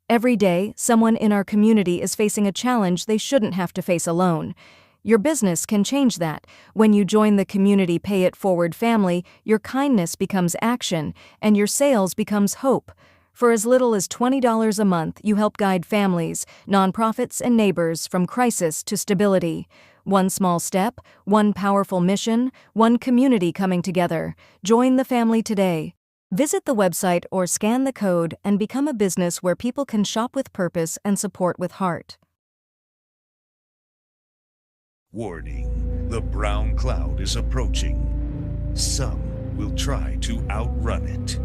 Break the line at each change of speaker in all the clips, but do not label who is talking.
Every day, someone in our community is facing a challenge they shouldn't have to face alone. Your business can change that. When you join the Community Pay It Forward family, your kindness becomes action, and your sales becomes hope. For as little as $20 a month, you help guide families, nonprofits, and neighbors from crisis to stability. One small step, one powerful mission, one community coming together. Join the family today. Visit the website or scan the code and become a business where people can shop with purpose and support with heart.
Warning, the brown cloud is approaching. Some will try to outrun it.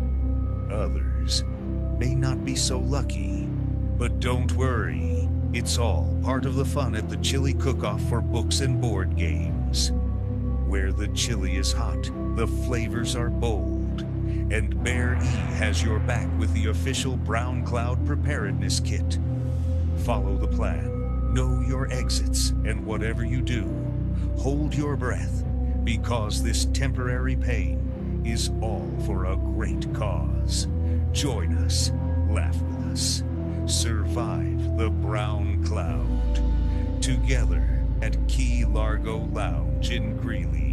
Others may not be so lucky. But don't worry, it's all part of the fun at the Chili Cook-Off for books and board games. Where the chili is hot, the flavors are bold. And Bear E has your back with the official Brown Cloud Preparedness Kit. Follow the plan, know your exits, and whatever you do, hold your breath, because this temporary pain is all for a great cause. Join us, laugh with us, survive the brown cloud, together at Key Largo Lounge in Greeley.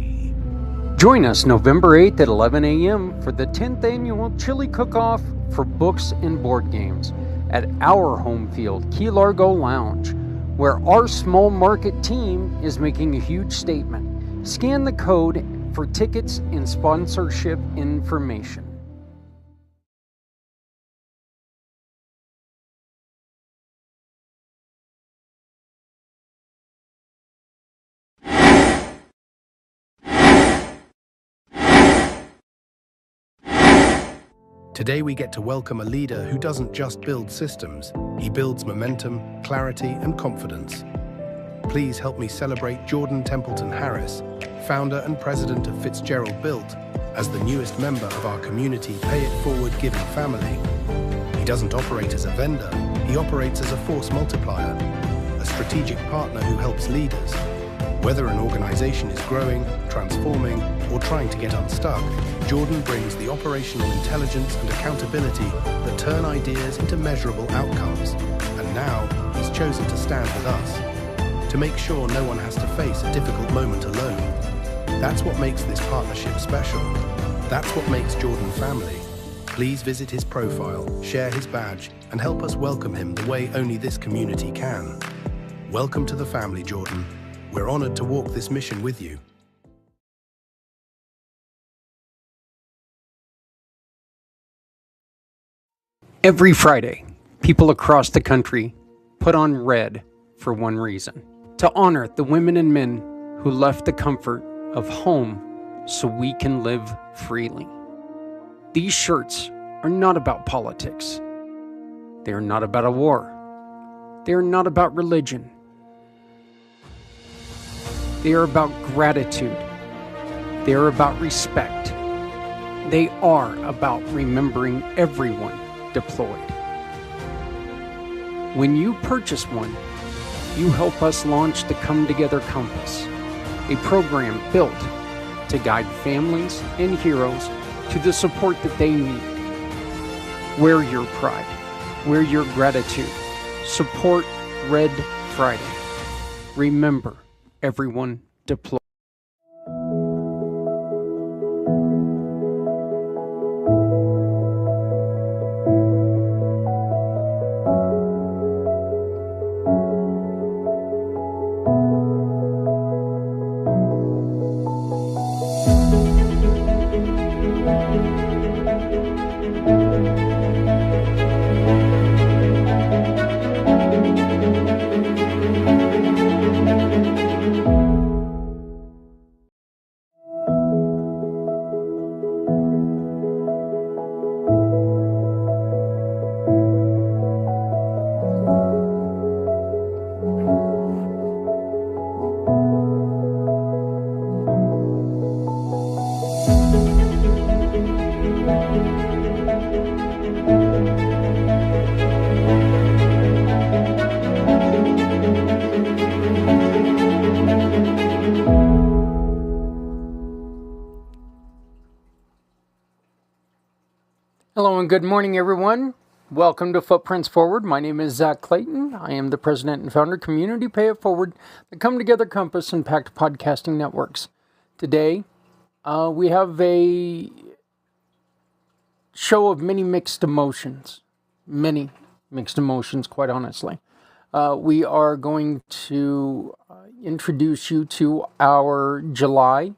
Join us November 8th at 11 a.m. for the 10th annual Chili Cook-Off for books and board games at our home field, Key Largo Lounge, where our small market team is making a huge statement. Scan the code for tickets and sponsorship information.
Today we get to welcome a leader who doesn't just build systems, he builds momentum, clarity, and confidence. Please help me celebrate Jordan Templeton Harris, founder and president of Fitzgerald Built, as the newest member of our Community Pay It Forward giving family. He doesn't operate as a vendor, he operates as a force multiplier, a strategic partner who helps leaders. Whether an organization is growing, transforming, or trying to get unstuck, Jordan brings the operational intelligence and accountability that turn ideas into measurable outcomes. And now, he's chosen to stand with us, to make sure no one has to face a difficult moment alone. That's what makes this partnership special. That's what makes Jordan family. Please visit his profile, share his badge, and help us welcome him the way only this community can. Welcome to the family, Jordan. We're honored to walk this mission with you.
Every Friday, people across the country put on red for one reason: to honor the women and men who left the comfort of home so we can live freely. These shirts are not about politics. They are not about a war. They are not about religion. They are about gratitude. They are about respect. They are about remembering everyone deployed. When you purchase one, you help us launch the Come Together Compass, a program built to guide families and heroes to the support that they need. Wear your pride, wear your gratitude. Support Red Friday. Remember, everyone deployed. Hello and good morning, everyone. Welcome to Footprints Forward. My name is Zach Clayton. I am the president and founder of Community Pay It Forward, the Come Together Compass Impact Podcasting Networks. Today, we have a show of many mixed emotions. Many mixed emotions, quite honestly. We are going to introduce you to our July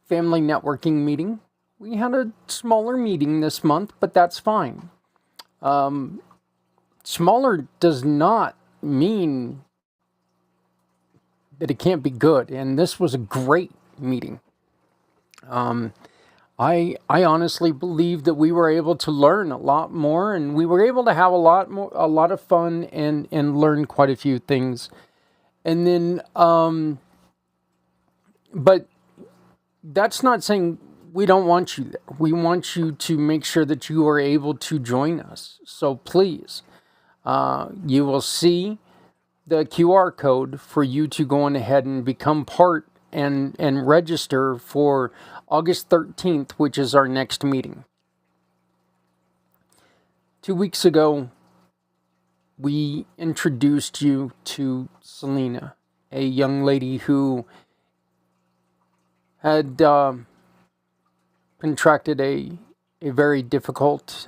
family networking meeting. We had a smaller meeting this month, but that's fine. Smaller does not mean that it can't be good, and this was a great meeting. I honestly believe that we were able to learn a lot more, and we were able to have a lot of fun and learn quite a few things. And then, but that's not saying we don't want you there. We want you to make sure that you are able to join us. So please, you will see the QR code for you to go on ahead and become part and register for August 13th, which is our next meeting. 2 weeks ago, we introduced you to Selena, a young lady who had contracted a very difficult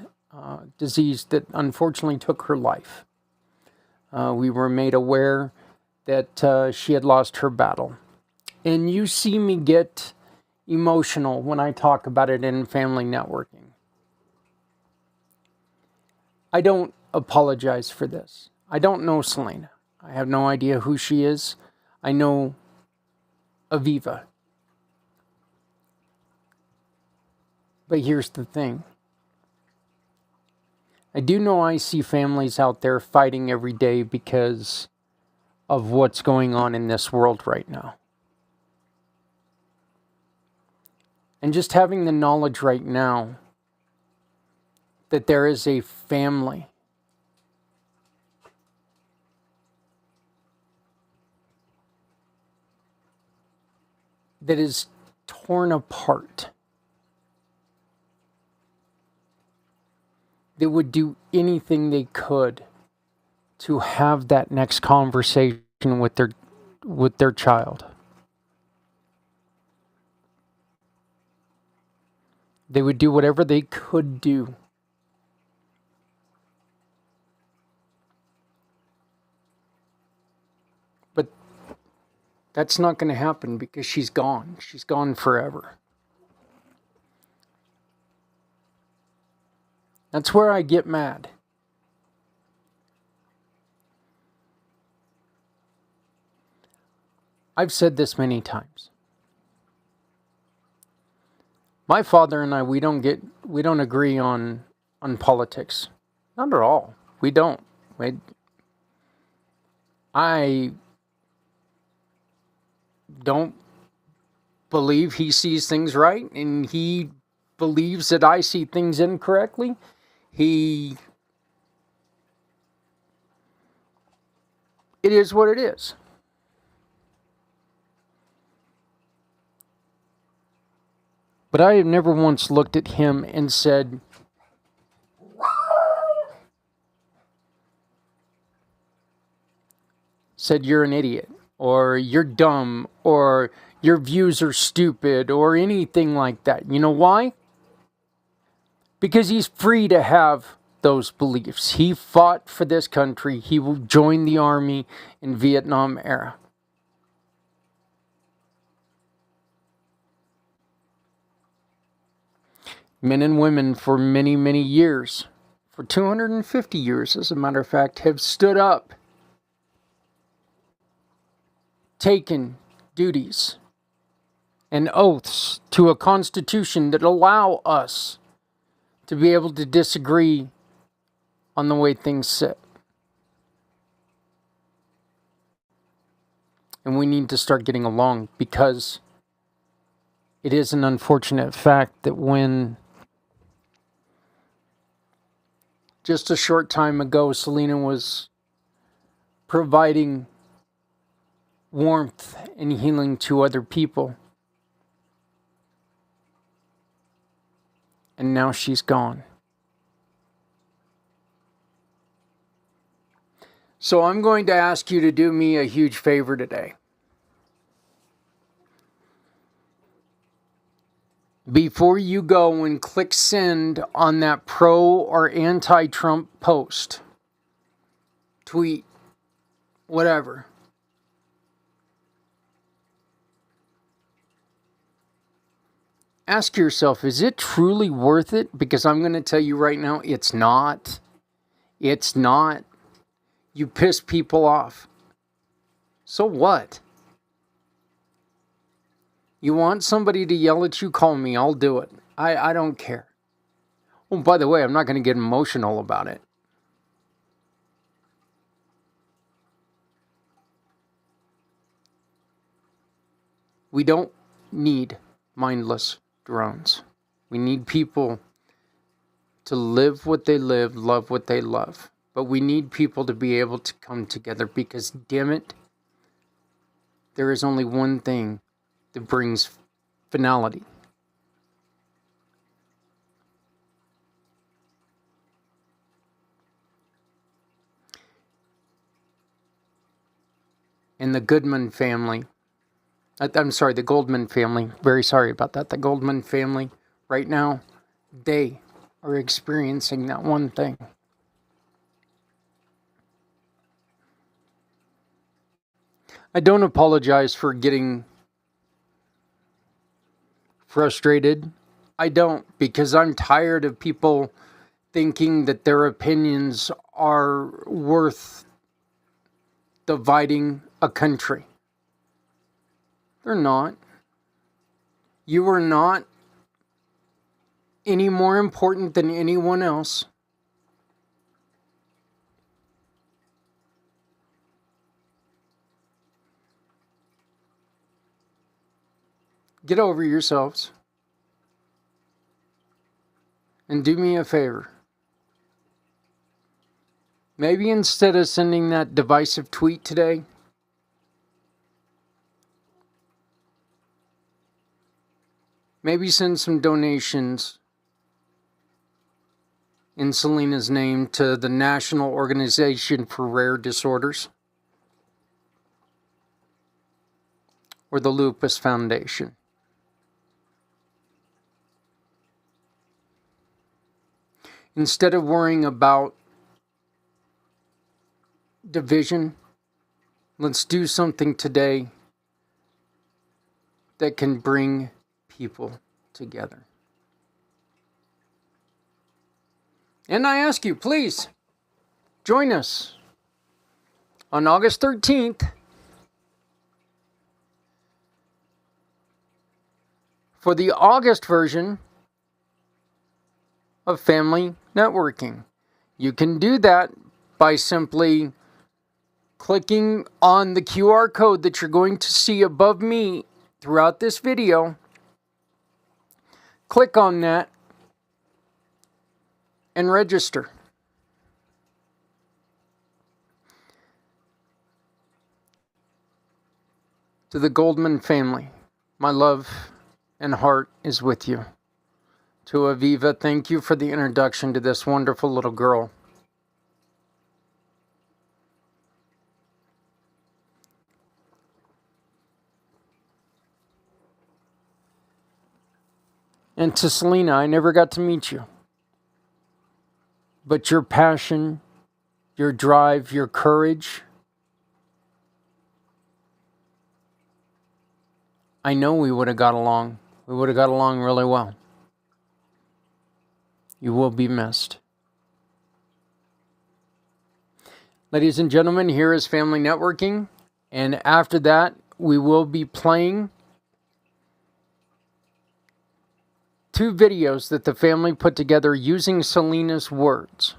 disease that unfortunately took her life. We were made aware that she had lost her battle. And you see me get emotional when I talk about it in family networking. I don't apologize for this. I don't know Selena. I have no idea who she is. I know Aviva. But here's the thing. I do know I see families out there fighting every day because of what's going on in this world right now. And just having the knowledge right now that there is a family that is torn apart, that would do anything they could to have that next conversation with their child. They would do whatever they could do but that's not going to happen because she's gone. She's gone forever. That's where I get mad. I've said this many times. My father and I, we don't agree on politics. Not at all. We don't. I don't believe he sees things right, and he believes that I see things incorrectly. It is what it is. But I have never once looked at him and said, you're an idiot, or you're dumb, or your views are stupid, or anything like that. You know why? Because he's free to have those beliefs. He fought for this country. He joined the army in Vietnam era. Men and women for many, many years, for 250 years, as a matter of fact, have stood up, taken duties and oaths to a constitution that allow us to be able to disagree on the way things sit. And we need to start getting along, because it is an unfortunate fact that when just a short time ago Selena was providing warmth and healing to other people, and now she's gone. So I'm going to ask you to do me a huge favor today. Before you go and click send on that pro or anti-Trump post, tweet, whatever, ask yourself, is it truly worth it? Because I'm going to tell you right now, it's not. It's not. You piss people off. So what? You want somebody to yell at you? Call me. I'll do it. I don't care. Oh, by the way, I'm not going to get emotional about it. We don't need mindless drones. We need people to live what they live, love what they love. But we need people to be able to come together because, damn it, there is only one thing that brings finality. And the Goodman family, the Goldman family, very sorry about that. The Goldman family, right now, they are experiencing that one thing. I don't apologize for getting frustrated. I don't, because I'm tired of people thinking that their opinions are worth dividing a country. They're not. You are not any more important than anyone else. Get over yourselves. And do me a favor. Maybe instead of sending that divisive tweet today, maybe send some donations in Selena's name to the National Organization for Rare Disorders or the Lupus Foundation. Instead of worrying about division, let's do something today that can bring people together. And I ask you, please, join us on August 13th for the August version of Family Networking. You can do that by simply clicking on the QR code that you're going to see above me throughout this video. Click on that and register. To the Goldman family, my love and heart is with you. To Aviva, thank you for the introduction to this wonderful little girl. And to Selena, I never got to meet you. But your passion, your drive, your courage, I know we would have got along. We would have got along really well. You will be missed. Ladies and gentlemen, here is Family Networking. And after that, we will be playing 2 videos that the family put together using Selena's words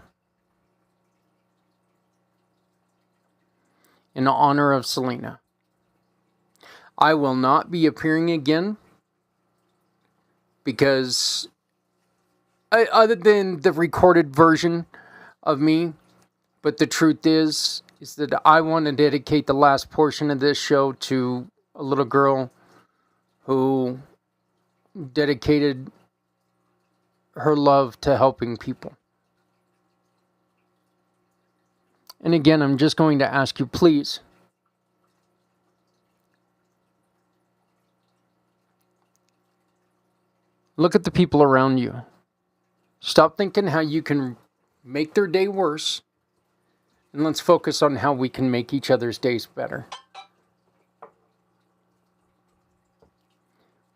in honor of Selena. I will not be appearing again because other than the recorded version of me, but the truth is that I want to dedicate the last portion of this show to a little girl who dedicated her love to helping people. And again, I'm just going to ask you, please, look at the people around you. Stop thinking how you can make their day worse, and let's focus on how we can make each other's days better.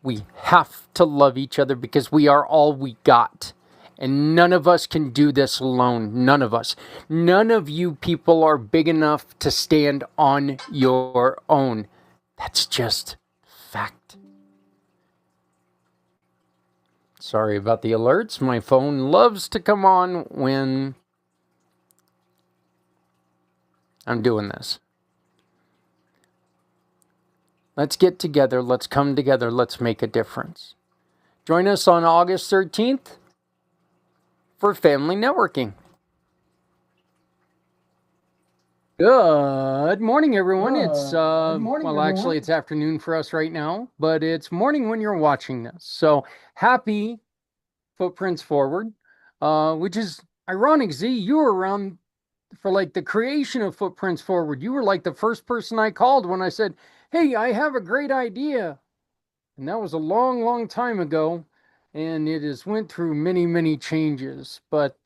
We have to love each other because we are all we got. And none of us can do this alone. None of us. None of you people are big enough to stand on your own. That's just fact. Sorry about the alerts. My phone loves to come on when I'm doing this. Let's get together. Let's come together. Let's make a difference. Join us on August 13th for family networking. Good morning, everyone. It's actually, it's afternoon for us right now, but it's morning when you're watching this. So happy Footprints Forward, which is ironic. Z, you were around for like the creation of Footprints Forward. You were like the first person I called when I said, "Hey, I have a great idea," and that was a long, long time ago, and it has went through many, many changes, but.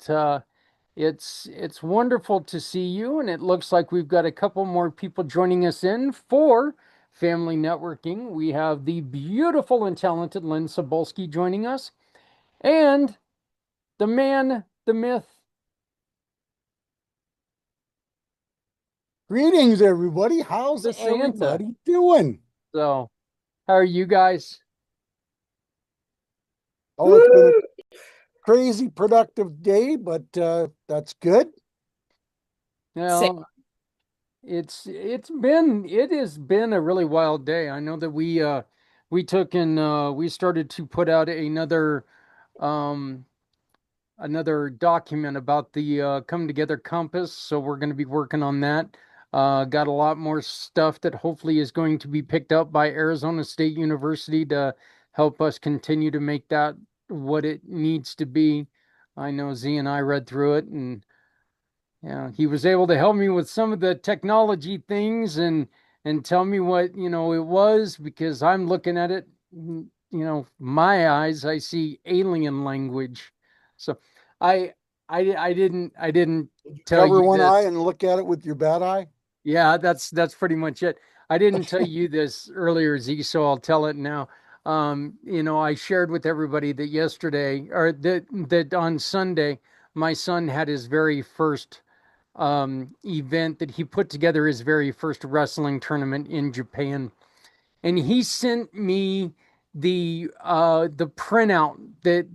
It's wonderful to see you, and it looks like we've got a couple more people joining us in for family networking. We have the beautiful and talented Lynn Sobolski joining us, and the man, the myth.
Greetings, everybody. How's
The Santa.
everybody doing?
So, how are you guys?
Oh, it's been a crazy productive day, but that's good.
Well, it has been a really wild day. I know that we took and we started to put out another document about the Come Together Compass. So we're going to be working on that. Got a lot more stuff that hopefully is going to be picked up by Arizona State University to help us continue to make that what it needs to be. I know Z and I read through it, and yeah, he was able to help me with some of the technology things and tell me what, it was, because I'm looking at it, my eyes, I see alien language. So I I didn't tell
Cover
you
one eye
this.
and look at it with your bad eye.
Yeah, that's pretty much it. I didn't tell you this earlier, Z, so I'll tell it now. I shared with everybody that yesterday, or that on Sunday, my son had his very first event, that he put together his very first wrestling tournament in Japan, and he sent me the printout that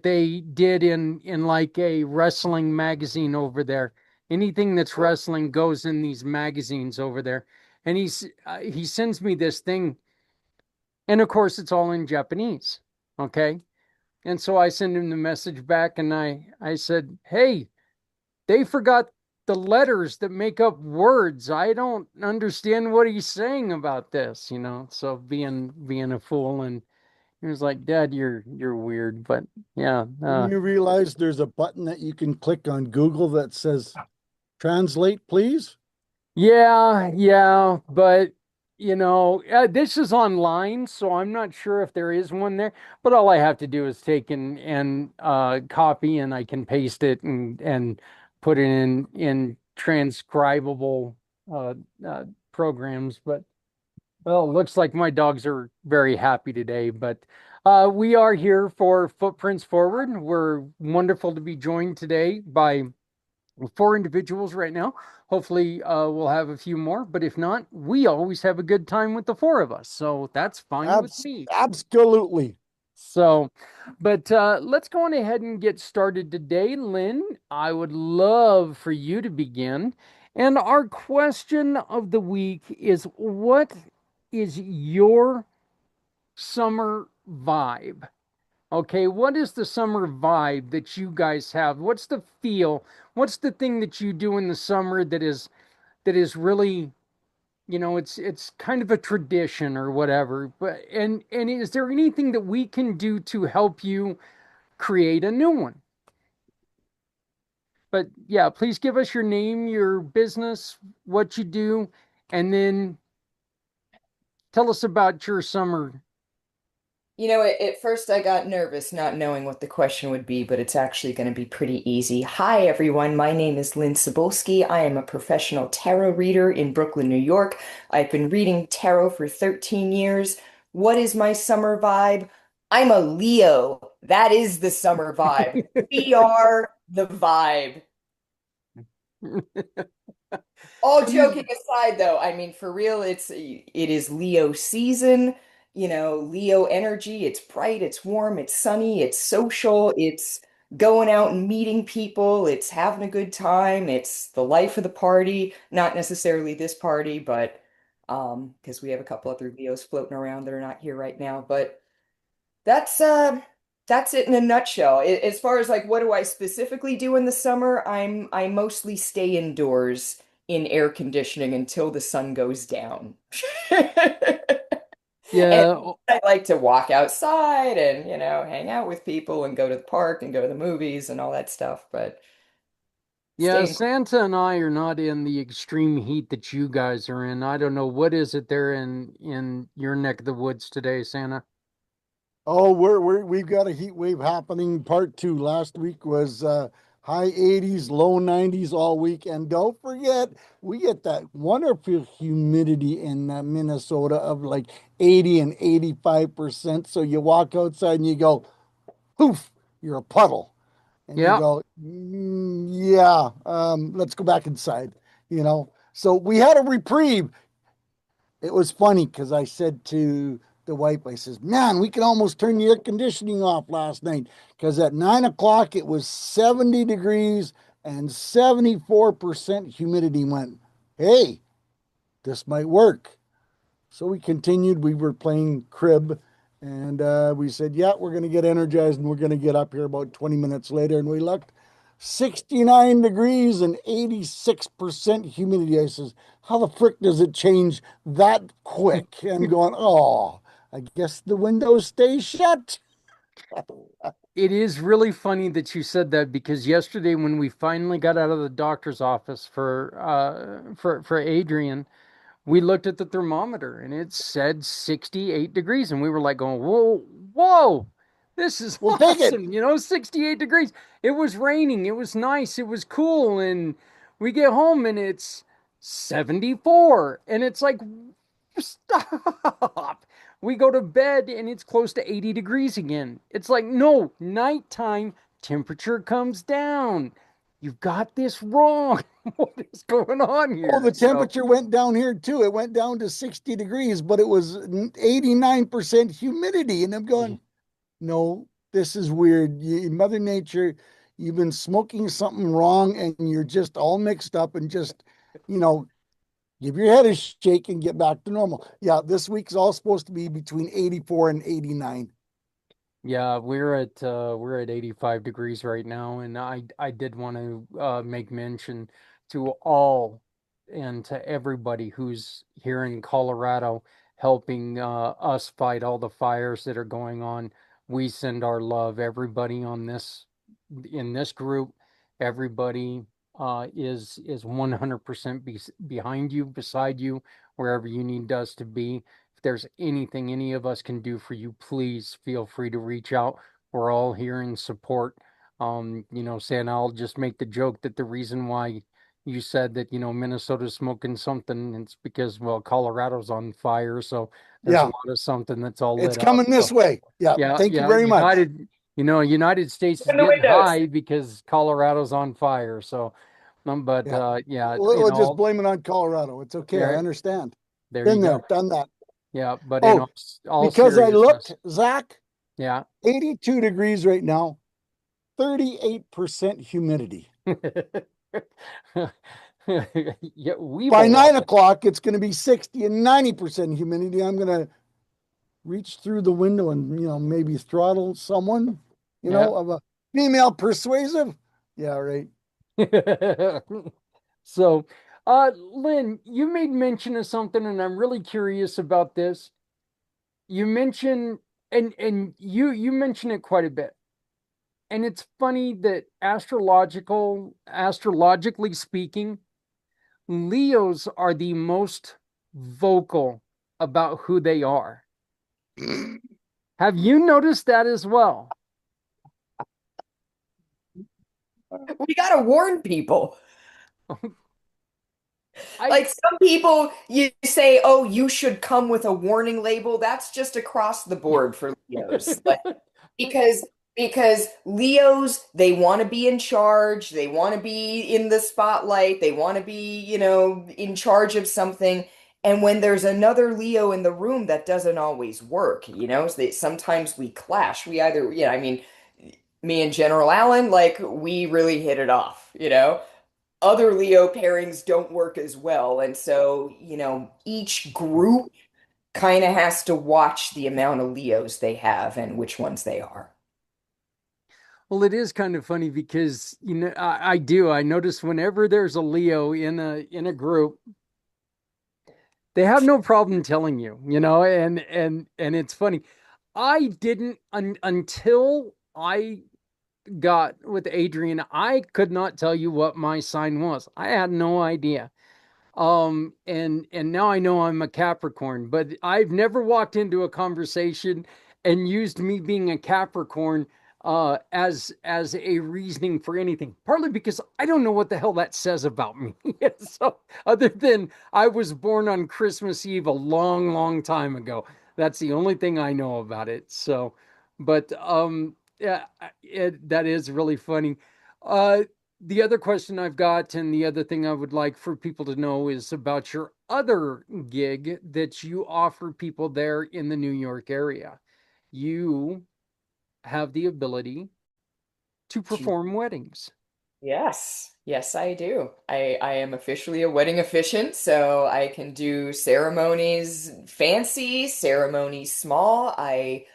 they did in like a wrestling magazine over there. Anything that's wrestling goes in these magazines over there, and he sends me this thing, and of course it's all in Japanese. Okay, and so I send him the message back, and I said, "Hey, they forgot the letters that make up words. I don't understand what he's saying about this." So being a fool, and he was like, "Dad, you're weird." But yeah,
Didn't you realize there's a button that you can click on Google that says translate, please?
yeah, but this is online, so I'm not sure if there is one there. But all I have to do is take and copy, and I can paste it and put it in transcribable uh, uh, programs. But well, it looks like my dogs are very happy today. But we are here for Footprints Forward. We're wonderful to be joined today by four individuals right now. Hopefully, we'll have a few more, but if not, we always have a good time with the four of us. So that's fine with me.
Absolutely.
So, but let's go on ahead and get started today. Lynn, I would love for you to begin. And our question of the week is, what is your summer vibe? Okay, what is the summer vibe that you guys have? What's the feel? What's the thing that you do in the summer that is really, it's kind of a tradition or whatever. But and is there anything that we can do to help you create a new one? But yeah, please give us your name, your business, what you do, and then tell us about your summer.
At first I got nervous not knowing what the question would be, but it's actually going to be pretty easy. Hi, everyone. My name is Lynn Cebulski. I am a professional tarot reader in Brooklyn, New York. I've been reading tarot for 13 years. What is my summer vibe? I'm a Leo. That is the summer vibe. We are the vibe. All joking aside, though, I mean, for real, it is Leo season, Leo energy. It's bright, it's warm, it's sunny, it's social, it's going out and meeting people, it's having a good time, it's the life of the party. Not necessarily this party, but because we have a couple other Leos floating around that are not here right now. But that's uh that's it in a nutshell. As far as like what do I specifically do in the summer, I mostly stay indoors in air conditioning until the sun goes down. And
Yeah,
I like to walk outside and, hang out with people and go to the park and go to the movies and all that stuff, but
yeah,
staying.
Santa and I are not in the extreme heat that you guys are in. I don't know what is it there in your neck of the woods today, Santa?
Oh, we've got a heat wave happening. Part two. Last week was high 80s, low 90s all week. And don't forget, we get that wonderful humidity in Minnesota of like 80 and 85%. So you walk outside and you go, poof, you're a puddle. And you
Yeah,
go, yeah, let's go back inside, So we had a reprieve. It was funny because I said to the wife, I says, man, we can almost turn the air conditioning off last night because at 9 o'clock it was 70 degrees and 74% humidity. Went, hey, this might work. So we continued. We were playing crib and we said, yeah, we're going to get energized and we're going to get up here about 20 minutes later. And we looked 69 degrees and 86% humidity. I says, how the frick does it change that quick? And going, oh, I guess the windows stay shut.
it is really funny that you said that because yesterday when we finally got out of the doctor's office for Adrian, we looked at the thermometer and it said 68 degrees. And we were like going, whoa, whoa, this is
We'll take it.
awesome. 68 degrees. It was raining. It was nice. It was cool. And we get home and it's 74. And it's like, stop. We go to bed and it's close to 80 degrees again. It's like, no, nighttime temperature comes down. You've got this wrong. What is going on
Oh,
here?
the temperature went down here too. It went down to 60 degrees, but it was 89% humidity. And I'm going, no, this is weird. Mother Nature, you've been smoking something wrong and you're just all mixed up and just, you know, give your head a shake and get back to normal. Yeah, this week's all supposed to be between 84 and 89.
Yeah, we're at 85 degrees right now, and I did want to make mention to all and to everybody who's here in Colorado helping us fight all the fires that are going on. We send our love. Everybody on this in this group, everybody is 100% behind you, beside you, wherever you need us to be. If there's anything any of us can do for you, please feel free to reach out. We're all here in support. Saying I'll just make the joke that the reason why you said that, Minnesota's smoking something, it's because, well, Colorado's on fire. So there's a
Yeah,
lot of something that's all
it's
lit up.
coming this
So
way. Yeah,
yeah,
thank you
yeah.
very much.
United States is
Open the
getting
windows.
high because Colorado's on fire. So, but
Yeah,
yeah,
we'll just blame it on Colorado. It's okay. I
there,
understand.
there you
Been
go.
there, done that.
Yeah, but in
Oh,
all
because I looked,
seriousness,
Zach,
yeah.
82 degrees right now, 38% humidity.
Yeah, we've
By
all
9 o'clock, it's going to be 60 and 90% humidity. I'm going to reach through the window and, maybe throttle someone,
yeah.
of a female persuasive. Yeah, right.
So, Lynn, you made mention of something, and I'm really curious about this. You mentioned, and you mention it quite a bit. And it's funny that astrologically speaking, Leos are the most vocal about who they are. Have you noticed that as well?
We got to warn people.
I
Like some people, you say, oh, you should come with a warning label. That's just across the board for Leos. Like because Leos, they want to be in charge, they want to be in the spotlight, they want to be, in charge of something. And when there's another Leo in the room, that doesn't always work, So sometimes we clash. We either, I mean, me and General Allen, like we really hit it off. Other Leo pairings don't work as well. And so, each group kind of has to watch the amount of Leos they have and which ones they are.
Well, it is kind of funny because I notice whenever there's a Leo in a group, they have no problem telling you, and it's funny. I didn't until I got with Adrian, I could not tell you what my sign was. I had no idea. And now I know I'm a Capricorn, but I've never walked into a conversation and used me being a Capricorn as a reasoning for anything. Partly because I don't know what the hell that says about me. So other than I was born on Christmas Eve a long, long time ago. That's the only thing I know about it. So, but yeah, that is really funny. Uh, the other question I've got, and the other thing I would like for people to know is about your other gig that you offer people there in the New York area. You have the ability to perform weddings.
Yes, yes, I do. I am officially a wedding officiant, so I can do ceremonies fancy, ceremonies small. I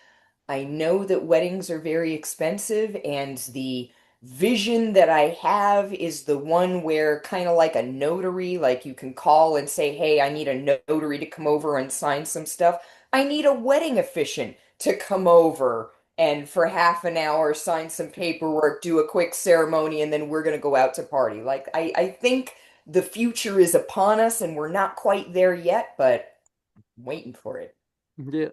know that weddings are very expensive, and the vision that I have is the one where, kind of like a notary, like you can call and say, hey, I need a notary to come over and sign some stuff. I need a wedding officiant to come over and for half an hour sign some paperwork, do a quick ceremony, and then we're going to go out to party. Like, I think the future is upon us, and we're not quite there yet, but I'm waiting for it.
Yeah.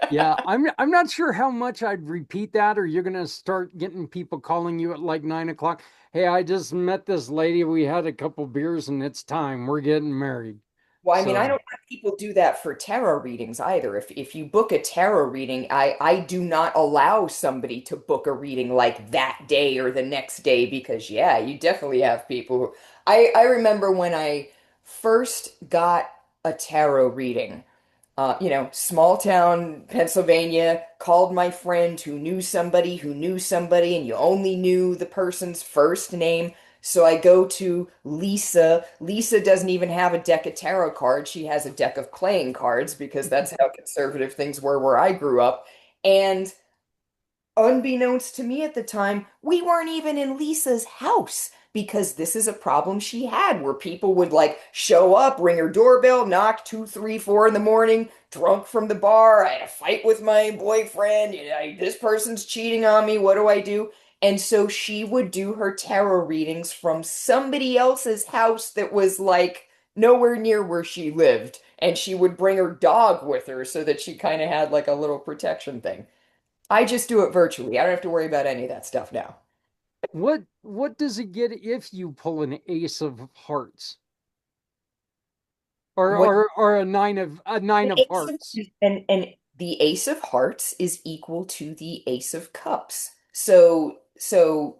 Yeah, I'm not sure how much I'd repeat that, or you're gonna start getting people calling you at like 9 o'clock. Hey, I just met this lady. We had a couple beers, and it's time. We're getting married.
Well, I mean, I
So,
don't have people do that for tarot readings either. If you book a tarot reading, I do not allow somebody to book a reading like that day or the next day because yeah, you definitely have people who I remember when I first got a tarot reading, small town Pennsylvania, called my friend who knew somebody, and you only knew the person's first name. So I go to Lisa. Lisa doesn't even have a deck of tarot cards. She has a deck of playing cards because that's how conservative things were where I grew up. And unbeknownst to me at the time, we weren't even in Lisa's house because this is a problem she had where people would like show up, ring her doorbell, knock 2, 3, 4 in the morning, drunk from the bar. I had a fight with my boyfriend. This person's cheating on me. What do I do? And so she would do her tarot readings from somebody else's house that was like nowhere near where she lived. And she would bring her dog with her so that she kind of had like a little protection thing. I just do it virtually. I don't have to worry about any of that stuff now.
what does it get if you pull an ace of hearts or
What
or a nine of hearts?
and the Ace of Hearts is equal to the Ace of Cups. So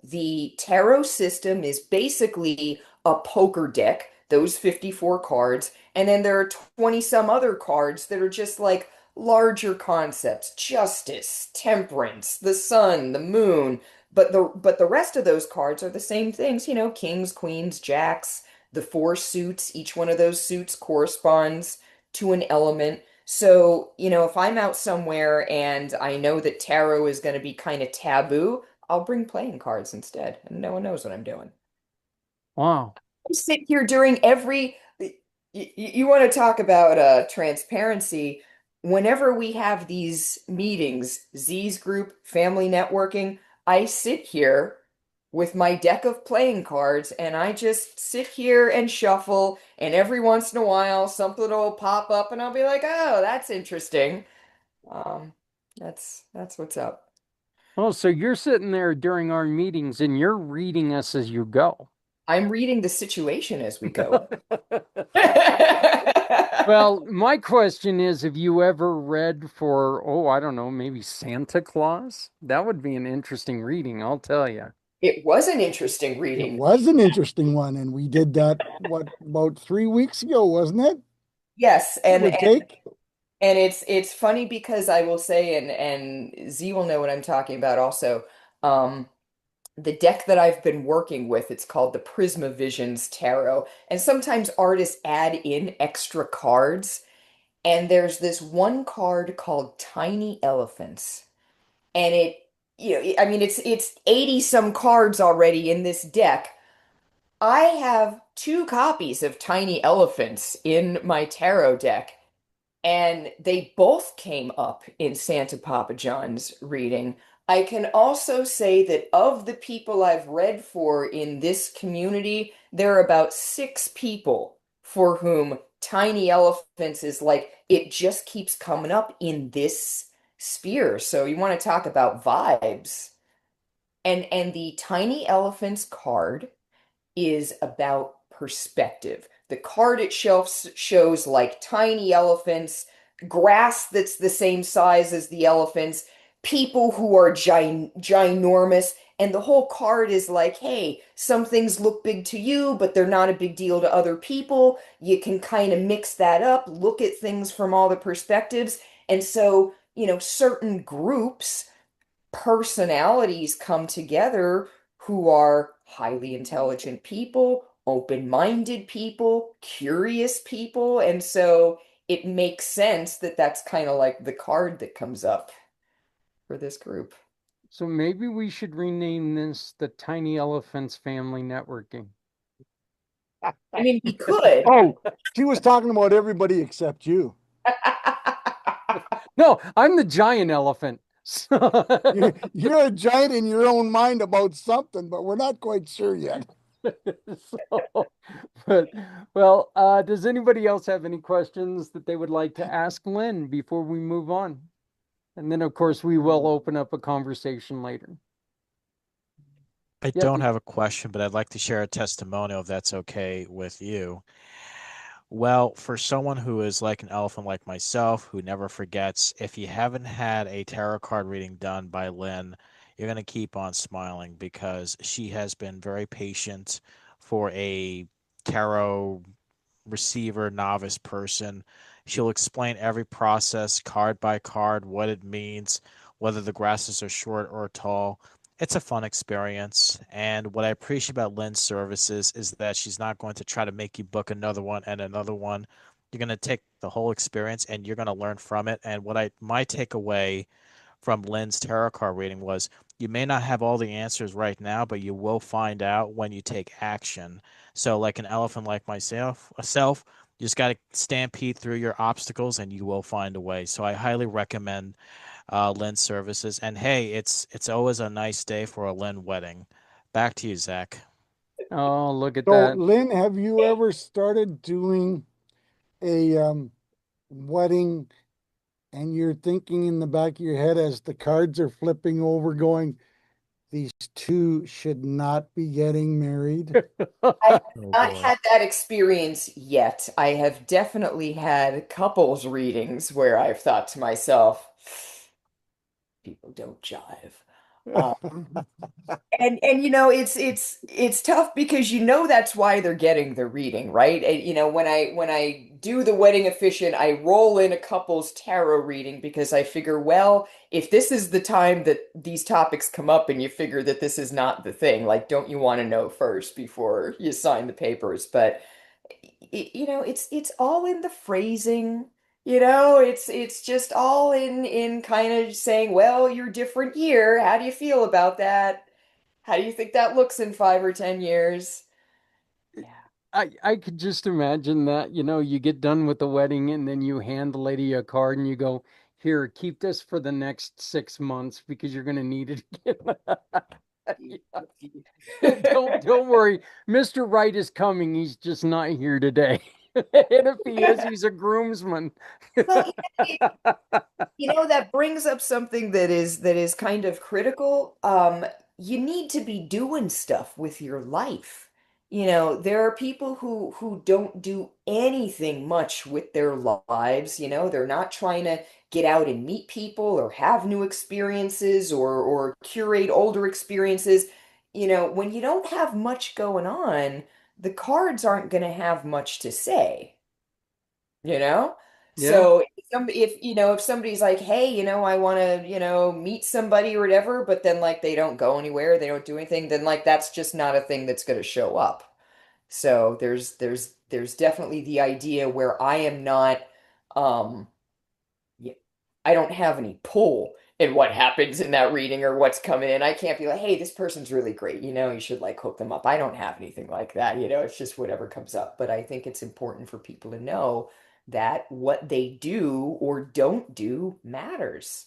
the tarot system is basically a poker deck, those 54 cards, and then there are 20 some other cards that are just like larger concepts, justice, temperance, the sun, the moon, but the rest of those cards are the same things, kings, queens, jacks, the four suits, each one of those suits corresponds to an element. So, if I'm out somewhere and I know that tarot is going to be kind of taboo, I'll bring playing cards instead, and no one knows what I'm doing.
Wow.
I sit here during every, you want to talk about transparency. Whenever we have these meetings, Z's group, family networking, I sit here with my deck of playing cards and I just sit here and shuffle, and every once in a while something will pop up and I'll be like, "Oh, that's interesting." Um, that's what's up.
Oh, so you're sitting there during our meetings and you're reading us as you go.
I'm reading the situation as we go.
Well, my question is, have you ever read for, oh, I don't know, maybe Santa Claus? That would be an interesting reading, I'll tell you.
It was an interesting
It
reading.
was an interesting one, and we did that, what, about 3 weeks ago, wasn't it?
Yes,
Give or take.
and it's funny because I will say, and Z will know what I'm talking about also. Um, the deck that I've been working with, it's called the Prisma Visions Tarot. And sometimes artists add in extra cards. And there's this one card called Tiny Elephants. And I mean, it's 80 some cards already in this deck. I have two copies of Tiny Elephants in my tarot deck. And they both came up in Santa Papa John's reading. I can also say that of the people I've read for in this community, there are about six people for whom Tiny Elephants is like, it just keeps coming up in this sphere. So you want to talk about vibes. And the Tiny Elephants card is about perspective. The card itself shows like tiny elephants, grass that's the same size as the elephants, people who are ginormous, and the whole card is like, hey, some things look big to you, but they're not a big deal to other people. You can kind of mix that up, look at things from all the perspectives. And so, certain groups personalities come together who are highly intelligent people, open-minded people, curious people, and so it makes sense that that's kind of like the card that comes up for this group.
So maybe we should rename this the Tiny Elephants Family Networking.
I mean, we could.
Oh, she was talking about everybody except you.
No, I'm the giant elephant.
You're a giant in your own mind about something, but we're not quite sure yet.
So, but well, does anybody else have any questions that they would like to ask Lynn before we move on? And then, of course, we will open up a conversation later.
I
Yeah,
don't have a question, but I'd like to share a testimonial if that's okay with you. Well, for someone who is like an elephant like myself, who never forgets, if you haven't had a tarot card reading done by Lynn, you're going to keep on smiling because she has been very patient for a tarot receiver, novice person. She'll explain every process card by card, what it means, whether the grasses are short or tall. It's a fun experience. And what I appreciate about Lynn's services is that she's not going to try to make you book another one and another one. You're going to take the whole experience and you're going to learn from it. And my takeaway from Lynn's tarot card reading was you may not have all the answers right now, but you will find out when you take action. So, like an elephant like myself, you just got to stampede through your obstacles and you will find a way. So, I highly recommend Lynn's services. And hey, it's always a nice day for a Lynn wedding. Back to you, Zach.
oh, look at
So,
that.
Lynn, have you ever started doing a wedding and you're thinking in the back of your head as the cards are flipping over, going, these two should not be getting married?
I have
Oh
not
boy.
had that experience yet. I have definitely had couples readings where I've thought to myself, people don't jive. Uh, and it's tough because that's why they're getting the reading, right? And, when I do the wedding officiant, I roll in a couple's tarot reading because I figure, well, if this is the time that these topics come up and you figure that this is not the thing, like, don't you want to know first before you sign the papers? But it's all in the phrasing. It's just all in kind of saying, well, you're different here. How do you feel about that? How do you think that looks in 5 or 10 years? Yeah.
I could just imagine that, you get done with the wedding and then you hand the lady a card and you go, Here, keep this for the next 6 months because you're going to need it again. Don't worry. Mr. Right is coming. He's just not here today. And if he is, he's a groomsman.
Well, that brings up something that is kind of critical. You need to be doing stuff with your life. There are people who don't do anything much with their lives. They're not trying to get out and meet people or have new experiences or curate older experiences. When you don't have much going on, the cards aren't going to have much to say you know
Yeah.
so if somebody's like, hey, I want to meet somebody or whatever, but then like they don't go anywhere, they don't do anything, then like that's just not a thing that's going to show up. So there's definitely the idea where I am not um yeah, I don't have any pull in what happens in that reading or what's coming in. I can't be like, hey, this person's really great. You should like hook them up. I don't have anything like that. It's just whatever comes up. But I think it's important for people to know that what they do or don't do matters.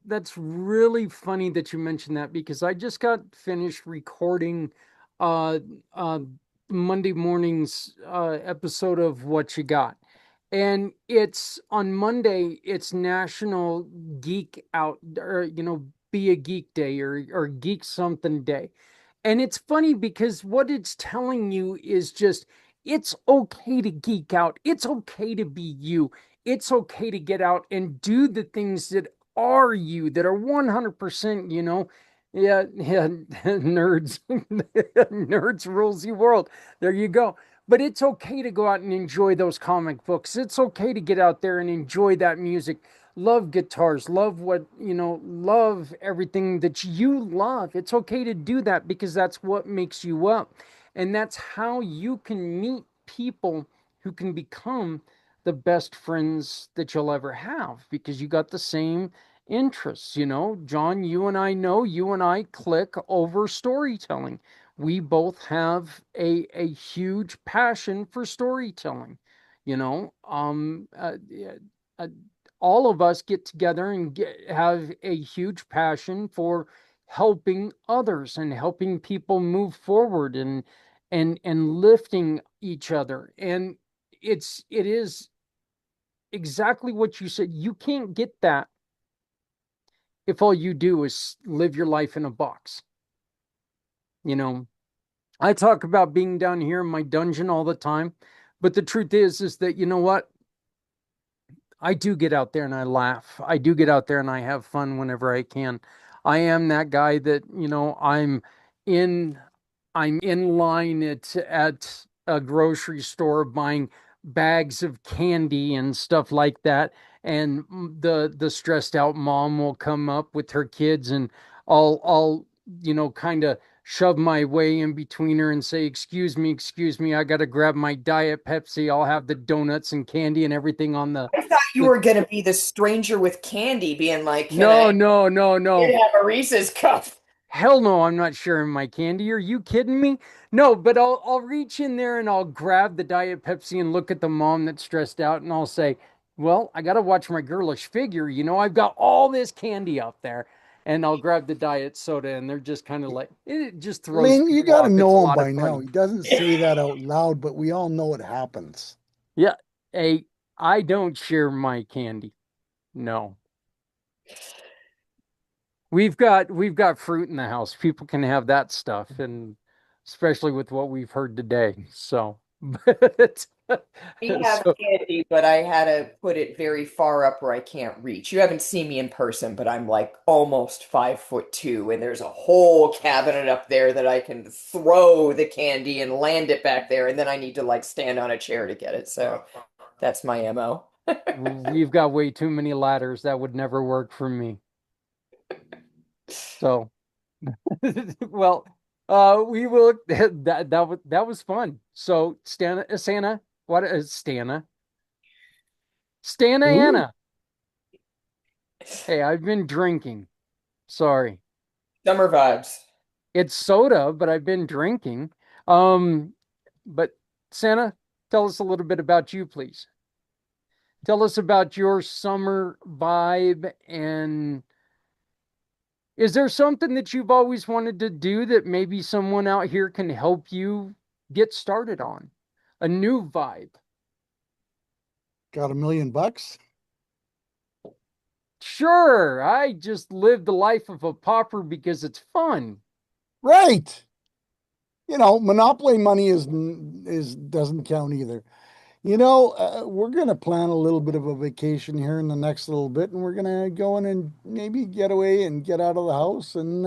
That's really funny that you mentioned that because I just got finished recording uh uh Monday morning's episode of What You Got. And it's on Monday, it's National Geek Out or be a geek day or geek something day. And it's funny because what it's telling you is just it's okay to geek out. It's okay to be you. It's okay to get out and do the things that are you, that are 100%, Yeah, yeah, nerds. Nerds rules the world. There you go. But it's okay to go out and enjoy those comic books. It's okay to get out there and enjoy that music. Love guitars, love love everything that you love. It's okay to do that because that's what makes you up. And that's how you can meet people who can become the best friends that you'll ever have because you got the same interests. John, you and I know you and I click over storytelling. We both have a huge passion for storytelling. You know, um, uh, uh, all of us get together and have a huge passion for helping others and helping people move forward and lifting each other. And it is exactly what you said. You can't get that if all you do is live your life in a box. You know, I talk about being down here in my dungeon all the time, but the truth is that you know what? I do get out there and I laugh. I do get out there and I have fun whenever I can. I am that guy that, in I'm in line at a grocery store buying bags of candy and stuff like that. And the stressed out mom will come up with her kids and I'll kind of shove my way in between her and say, excuse me, I got to grab my Diet Pepsi. I'll have the donuts and candy and everything on
I thought you
the
were going to be the stranger with candy being like, can
no,
I
no, no, no.
have a Reese's cup?
Hell no, I'm not sharing my candy. Are you kidding me? No, but I'll reach in there and I'll grab the Diet Pepsi and look at the mom that's stressed out and I'll say, "Well, I got to watch my girlish figure. I've got all this candy out there." And I'll grab the diet soda and they're just kind of like it just
I
throws
mean, you
people
got to
off. It's a
know him
lot of
by now.
fun.
He doesn't say that out loud, but we all know it happens.
Yeah. Hey, I don't share my candy. No. We've got fruit in the house. People can have that stuff, and especially with what we've heard today. So, but
We have
so
candy, but I had to put it very far up where I can't reach. You haven't seen me in person, but I'm like almost 5'2", and there's a whole cabinet up there that I can throw the candy and land it back there, and then I need to like stand on a chair to get it. So that's my MO.
we've got way too many ladders. That would never work for me. So, well, we will. That was fun. So, Stana, what is Stana
Ooh,
Anna? Hey, I've been drinking. Sorry.
Summer vibes.
It's soda, but I've been drinking. Um, but Santa, tell us a little bit about you, please. Tell us about your summer vibe. And is there something that you've always wanted to do that maybe someone out here can help you get started on? A new vibe?
Got $1 million?
Sure, I just live the life of a pauper because it's fun.
Right. Monopoly money is doesn't count either. We're going to plan a little bit of a vacation here in the next little bit, and we're going to go in and maybe get away and get out of the house and,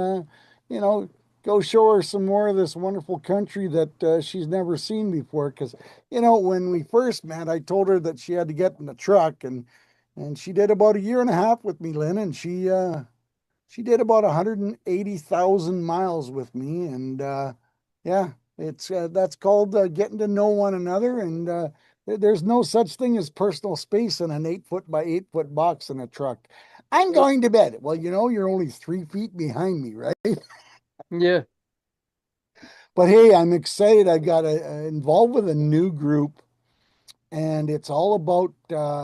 you know, go show her some more of this wonderful country that she's never seen before. Because, when we first met, I told her that she had to get in the truck, and she did about a year and a half with me, Lynn, and she did about 180,000 miles with me, and yeah, it's that's called getting to know one another. And there's no such thing as personal space in an 8 foot by 8 foot box in a truck. I'm going to bed. Well, you're only 3 feet behind me, right?
Yeah.
But hey, I'm excited. I got involved with a new group, and it's all about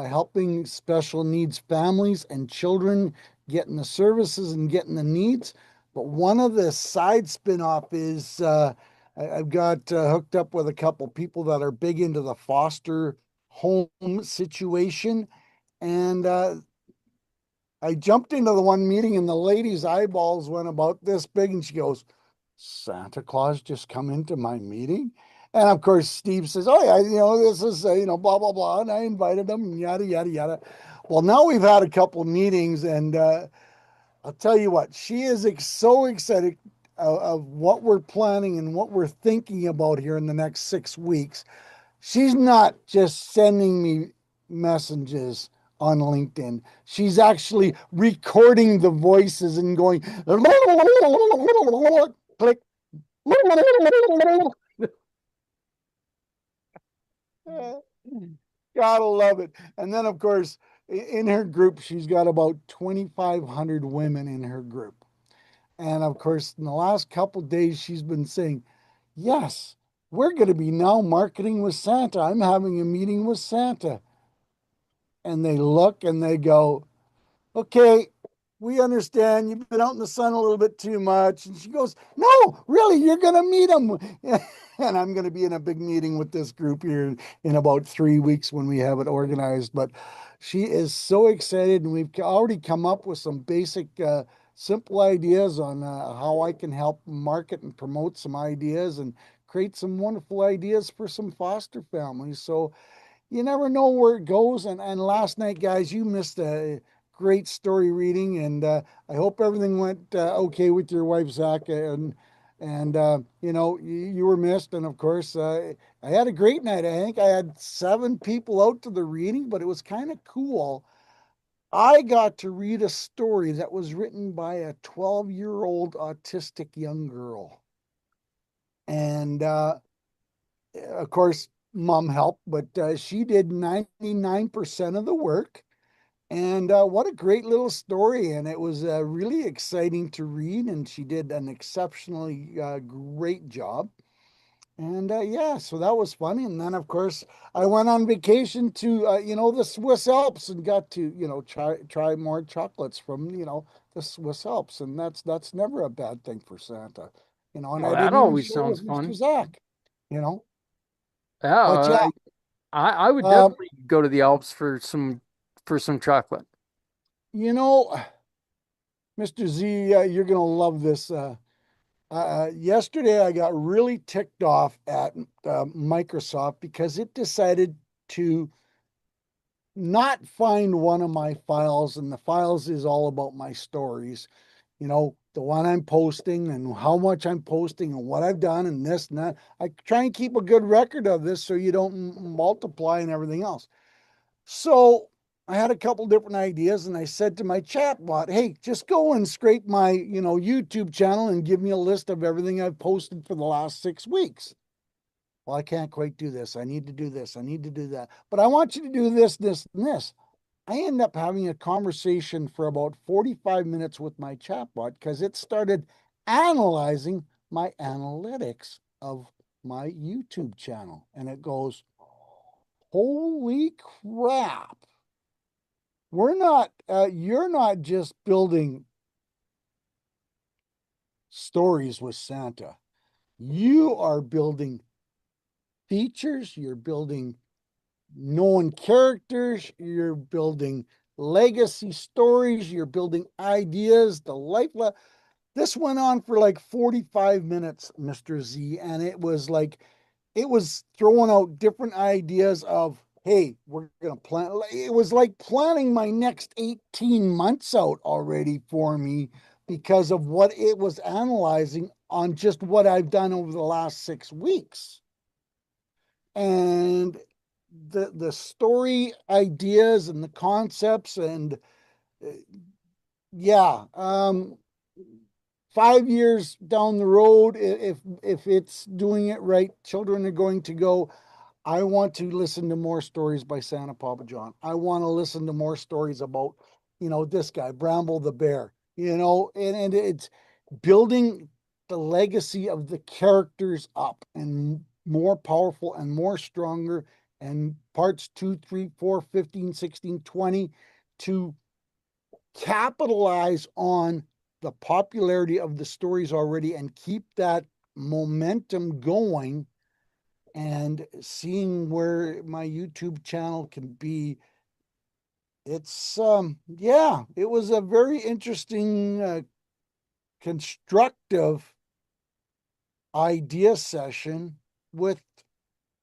helping special needs families and children getting the services and getting the needs. But one of the side spin-off is I've got hooked up with a couple people that are big into the foster home situation, and I jumped into the one meeting, and the lady's eyeballs went about this big, and she goes, Santa Claus just come into my meeting? And of course, Steve says, oh, yeah, this is, blah, blah, blah. And I invited him, and yada, yada, yada. Well, now we've had a couple meetings, and I'll tell you what, she is so excited of what we're planning and what we're thinking about here in the next 6 weeks. She's not just sending me messages on LinkedIn. She's actually recording the voices and going click. Gotta love it. And then, of course, in her group, she's got about 2,500 women in her group. And of course, in the last couple days, she's been saying, yes, we're going to be now marketing with Santa. I'm having a meeting with Santa. And they look and they go, okay, we understand you've been out in the sun a little bit too much. And she goes, no, really, you're going to meet him. And I'm going to be in a big meeting with this group here in about 3 weeks when we have it organized. But she is so excited, and we've already come up with some basic, simple ideas on how I can help market and promote some ideas and create some wonderful ideas for some foster families. So you never know where it goes. And last night, guys, you missed a great story reading, and I hope everything went okay with your wife, Zach. And you were missed, and of course, I had a great night. I think I had 7 people out to the reading, but it was kind of cool. I got to read a story that was written by a 12-year-old autistic young girl, and of course, mom helped, but she did 99% of the work. And what a great little story. And it was really exciting to read. And she did an exceptionally great job. And yeah, so that was funny. And then, of course, I went on vacation to, the Swiss Alps and got to, try more chocolates from, the Swiss Alps. And that's never a bad thing for Santa, and
Oh,
I
that
didn't even
always
share
sounds
with Mr.
fun.
Zach, you know.
Yeah,
But yeah,
I would
uh,
definitely go to the Alps for some chocolate.
you know, Mr. Z, you're gonna love this. Yesterday, I got really ticked off at Microsoft because it decided to not find one of my files, and the files is all about my stories. The one I'm posting and how much I'm posting and what I've done and this and that. I try and keep a good record of this so you don't multiply and everything else. So I had a couple different ideas, and I said to my chatbot, hey, just go and scrape my, YouTube channel and give me a list of everything I've posted for the last 6 weeks. Well, I can't quite do this. I need to do this. I need to do that. But I want you to do this, this, and this. I end up having a conversation for about 45 minutes with my chatbot because it started analyzing my analytics of my YouTube channel. And it goes, holy crap. you're not just building stories with Santa. You are building features, you're building known characters, you're building legacy stories, you're building ideas, the life. This went on for like 45 minutes, Mr. Z, and it was throwing out different ideas of, hey, we're going to plan. It was like planning my next 18 months out already for me because of what it was analyzing on just what I've done over the last 6 weeks. And the story ideas and the concepts and uh, yeah, 5 years down the road, if it's doing it right, children are going to go, I want to listen to more stories by Santa Papa John. I want to listen to more stories about, this guy, Bramble the Bear, and it's building the legacy of the characters up and more powerful and more stronger, and parts 2, 3, 4, 15, 16, 20 to capitalize on the popularity of the stories already and keep that momentum going and seeing where my YouTube channel can be. It's yeah, it was a very interesting constructive idea session with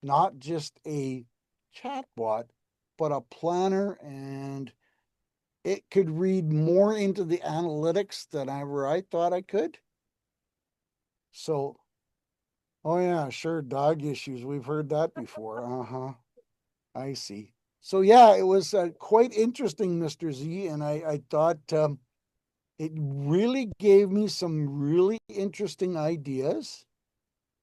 not just a chatbot but a planner, and it could read more into the analytics than ever I thought I could. So, oh yeah, sure, dog issues. We've heard that before. Uh-huh. I see. So yeah, it was quite interesting, Mr. Z, and I thought it really gave me some really interesting ideas.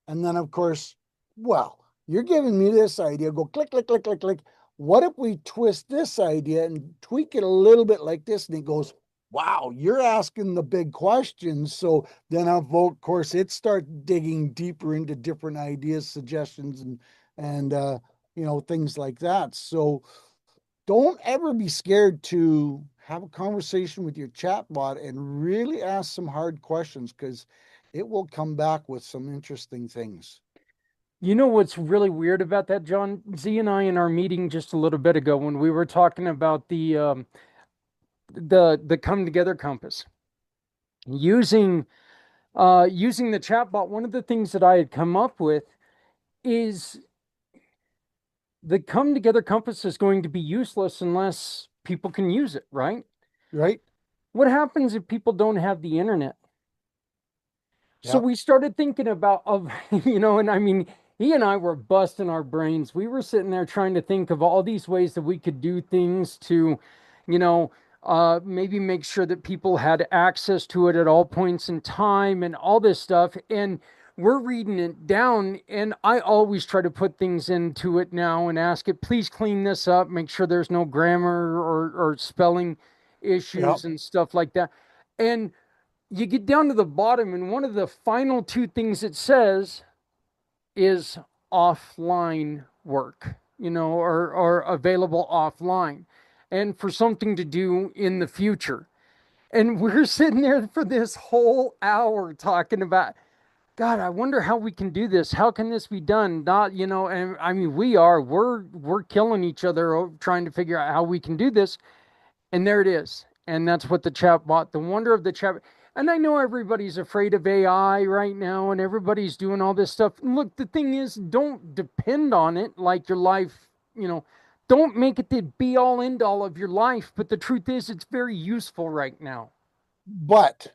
And then, of course, well, you're giving me this idea. Go click, click, click, click, click. What if we twist this idea and tweak it a little bit like this? And it goes, wow, you're asking the big questions. So then, of course, it starts digging deeper into different ideas, suggestions, and things like that. So don't ever be scared to have a conversation with your chatbot and really ask some hard questions, because it will come back with some interesting things.
You know what's really weird about that, John? Z and I in our meeting just a little bit ago when we were talking about the come together compass using using the chatbot. One of the things that I had come up with is the come together compass is going to be useless unless people can use it, right?
Right?
What happens if people don't have the internet? So
Yep.
we started thinking about and I mean, he and I were busting our brains. We were sitting there trying to think of all these ways that we could do things to, you know, maybe make sure that people had access to it at all points in time and all this stuff. And we're reading it down, and I always try to put things into it now and ask it, please clean this up, make sure there's no grammar or spelling
Yep.
issues and stuff like that. And you get down to the bottom, and one of the final two things it says is offline work, or available offline, and for something to do in the future. And we're sitting there for this whole hour talking about, God, I wonder how we can do this. How can this be done? Not, and I mean, we're killing each other trying to figure out how we can do this. And there it is. And that's what the chatbot, the wonder of the chat. And I know everybody's afraid of AI right now and everybody's doing all this stuff. Look, the thing is, don't depend on it like your life, don't make it the be all end all of your life. But the truth is, it's very useful right now.
But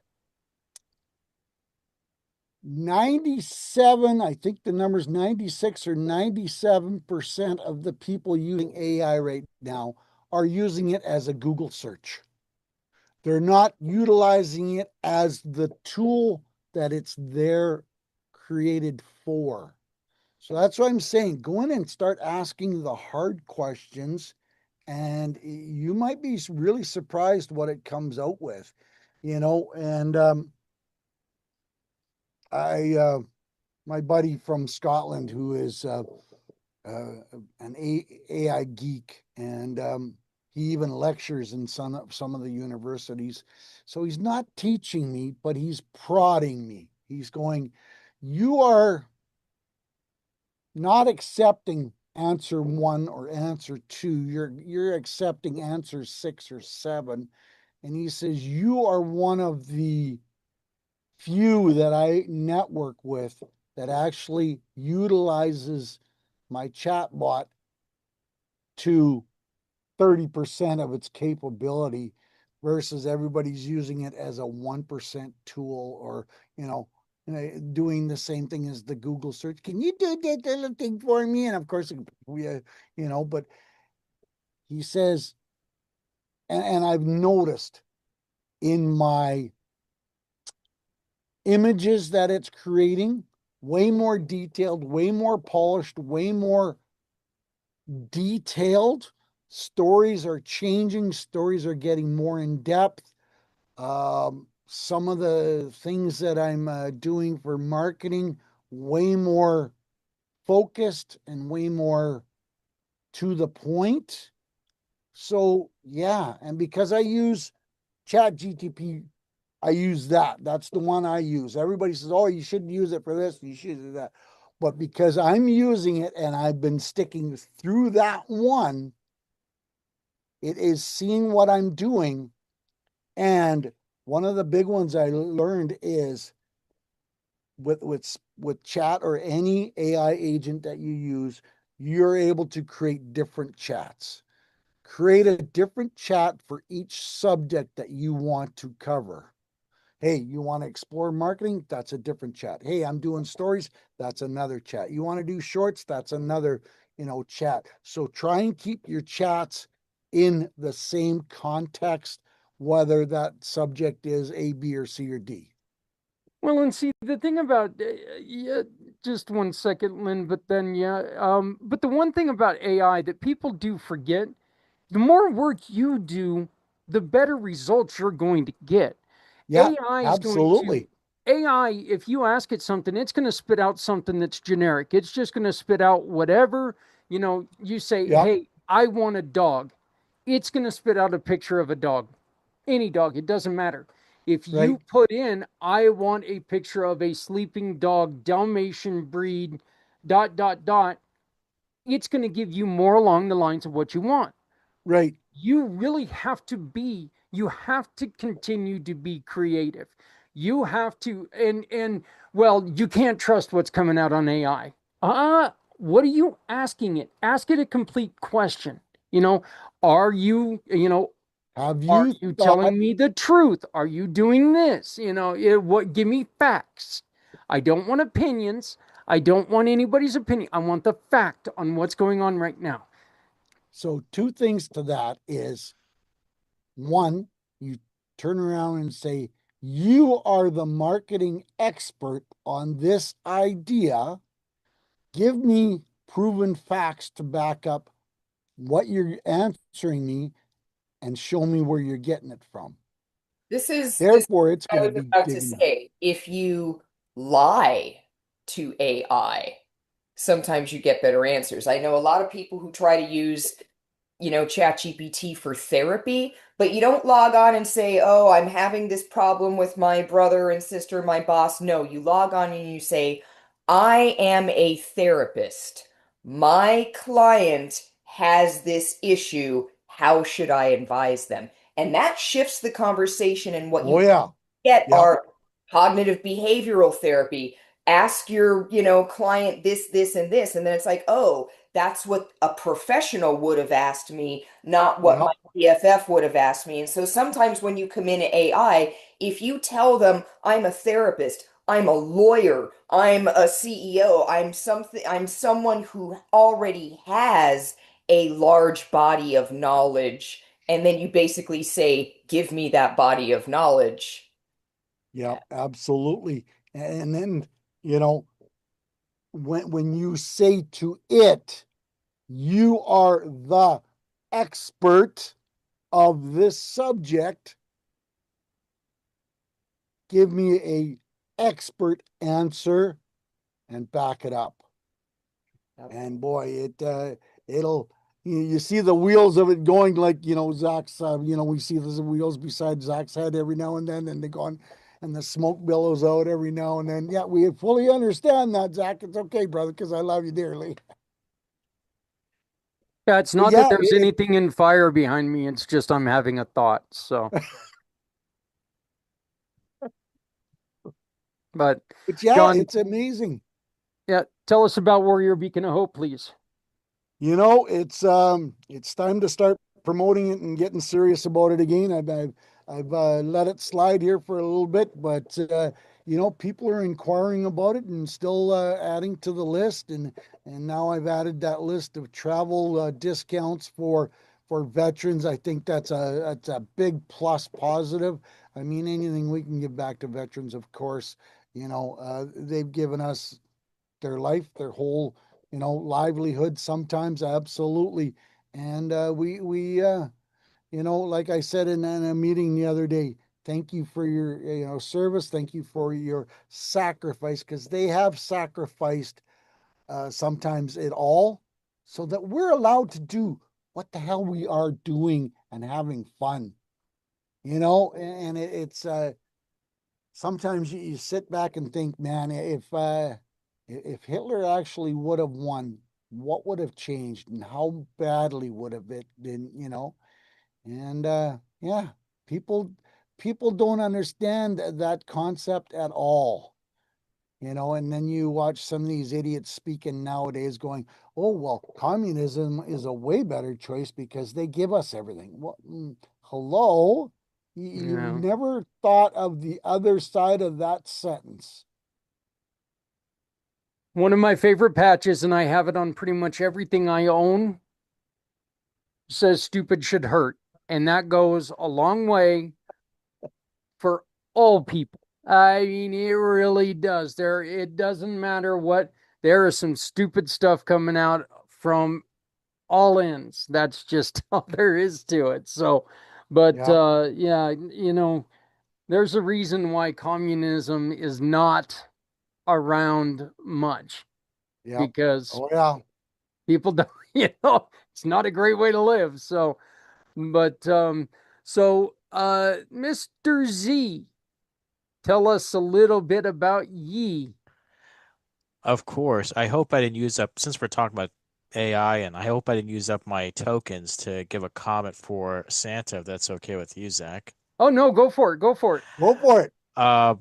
97, I think the number's 96 or 97% of the people using AI right now are using it as a Google search. They're not utilizing it as the tool that it's there created for. So that's what I'm saying. Go in and start asking the hard questions, and you might be really surprised what it comes out with, And my buddy from Scotland, who is an AI geek, and He even lectures in some of the universities. So he's not teaching me, but he's prodding me. He's going, you are not accepting answer 1 or answer 2. You're accepting answer 6 or 7. And he says, you are one of the few that I network with that actually utilizes my chatbot to 30% of its capability versus everybody's using it as a 1% tool, or, doing the same thing as the Google search. Can you do that little thing for me? And of course, but he says, and I've noticed in my images that it's creating, way more detailed, way more polished, way more detailed. Stories are changing, stories are getting more in depth. Some of the things that I'm doing for marketing, way more focused and way more to the point. So, yeah. And because I use Chat GTP, I use that. That's the one I use. Everybody says, oh, you shouldn't use it for this, you should do that. But because I'm using it and I've been sticking through that one, it is seeing what I'm doing. And one of the big ones I learned is with chat or any AI agent that you use, you're able to create different chats. Create a different chat for each subject that you want to cover. Hey, you want to explore marketing? That's a different chat. Hey, I'm doing stories. That's another chat. You want to do shorts? That's another, chat. So try and keep your chats in the same context, whether that subject is A, B, or C, or D.
Well, and see, the thing about, yeah, just one second, Lynn, but then, yeah, but the one thing about AI that people do forget, the more work you do, the better results you're going to get.
Yeah,
AI is going to,
absolutely.
AI, if you ask it something, it's going to spit out something that's generic. It's just going to spit out whatever, you say,
Yep,
hey, I want a dog. It's going to spit out a picture of a dog, any dog, it doesn't matter. If
right,
you put in, I want a picture of a sleeping dog, Dalmatian breed, dot, dot, dot, it's going to give you more along the lines of what you want.
right.
You really you have to continue to be creative. You have to, well, you can't trust what's coming out on AI. What are you asking it? Ask it a complete question. You know, are you,
Have
are
you
you
thought?
telling me the truth? Are you doing this? What, give me facts. I don't want opinions. I don't want anybody's opinion. I want the fact on what's going on right now.
So, two things to that is one, you turn around and say, you are the marketing expert on this idea. Give me proven facts to back up what you're answering me and show me where you're getting it from.
This is
Therefore, it's
what
going
I
to
was
be
about to
digging up.
say. If you lie to AI, sometimes you get better answers. I know a lot of people who try to use ChatGPT for therapy, but you don't log on and say, "Oh, I'm having this problem with my brother and sister, my boss." No, you log on and you say, "I am a therapist. My client has this issue. How should I advise them?" And that shifts the conversation, and what
Oh,
you
yeah.
get
Yep.
are cognitive behavioral therapy. Ask your, client this, and this. And then it's like, oh, that's what a professional would have asked me, not what my
Yep.
BFF would have asked me. And so sometimes when you come in at AI, if you tell them I'm a therapist, I'm a lawyer, I'm a CEO, I'm someone who already has a large body of knowledge, and then you basically say, give me that body of knowledge.
Yep. Absolutely. And then, you know, when you say to it, you are the expert of this subject, give me a expert answer and back it up.
Yep.
And boy, it'll you see the wheels of it going like, Zach's, we see the wheels beside Zach's head every now and then, and they go on, and the smoke billows out every now and then. Yeah, we fully understand that, Zach. It's okay, brother, because I love you dearly.
Yeah, it's
But
not that
yeah,
there's anything in fire behind me. It's just I'm having a thought. So, but
but yeah,
John,
it's amazing.
yeah, tell us about Warrior Beacon of Hope, please.
It's time to start promoting it and getting serious about it again. I've let it slide here for a little bit, but people are inquiring about it and still adding to the list, and now I've added that list of travel discounts for veterans. I think that's a big plus positive. I mean, anything we can give back to veterans, of course. They've given us their life, their whole, livelihood sometimes, absolutely. And like I said in a meeting the other day, thank you for your, service. Thank you for your sacrifice, because they have sacrificed sometimes it all so that we're allowed to do what the hell we are doing and having fun, and it's sometimes you sit back and think, man, if Hitler actually would have won, what would have changed and how badly would have it been, And yeah, people people don't understand that concept at all. And then you watch some of these idiots speaking nowadays going, oh, well, communism is a way better choice because they give us everything. Well, hello? You've
Yeah.
never thought of the other side of that sentence.
One of my favorite patches, and I have it on pretty much everything I own, says stupid should hurt. And that goes a long way for all people. I mean, it really does. It doesn't matter what, there is some stupid stuff coming out from all ends. That's just all there is to it. So, but
Yeah,
yeah, there's a reason why communism is not around much
yeah.
because
Oh, yeah.
people don't, it's not a great way to live. So, but Mr. Z, tell us a little bit about ye.
Of course. I hope I didn't use up, since we're talking about AI, and I hope I didn't use up my tokens to give a comment for Santa, if that's okay with you, Zach.
Oh no, go for it. Go for it.
Go for it.
Uh,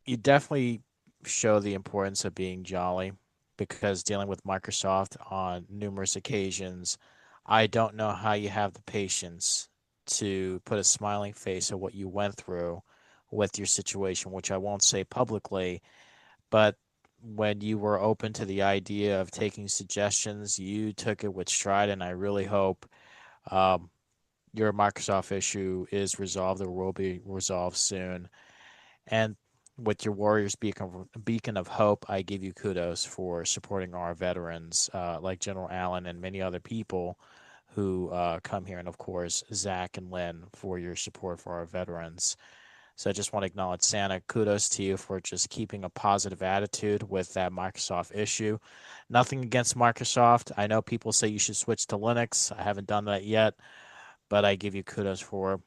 you definitely show the importance of being jolly because dealing with Microsoft on numerous occasions, I don't know how you have the patience to put a smiling face at what you went through with your situation, which I won't say publicly, but when you were open to the idea of taking suggestions, you took it with stride, and I really hope um, your Microsoft issue is resolved or will be resolved soon. And with your Warriors beacon of hope, I give you kudos for supporting our veterans, like General Allen and many other people who come here, and of course Zach and Lynn for your support for our veterans. So I just want to acknowledge Santa. Kudos to you for just keeping a positive attitude with that Microsoft issue. Nothing against Microsoft. I know people say you should switch to Linux. I haven't done that yet, but I give you kudos for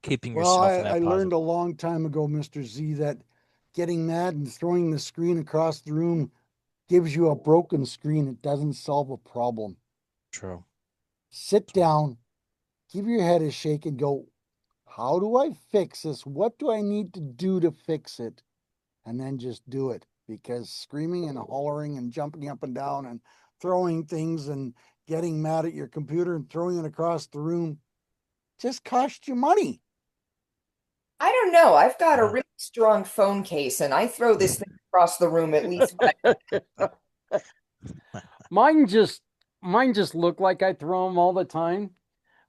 keeping
Well,
yourself in
I
that
learned
positive.
a long time ago, Mr. Z, that getting mad and throwing the screen across the room gives you a broken screen. It doesn't solve a problem.
True.
Sit
True.
down, give your head a shake, and go, how do I fix this? What do I need to do to fix it? And then just do it, because screaming and hollering and jumping up and down and throwing things and getting mad at your computer and throwing it across the room just costs you money.
I don't know. I've got a
Yeah.
really strong phone case, and I throw this thing across the room at least five.
mine just mine just look like I throw them all the time.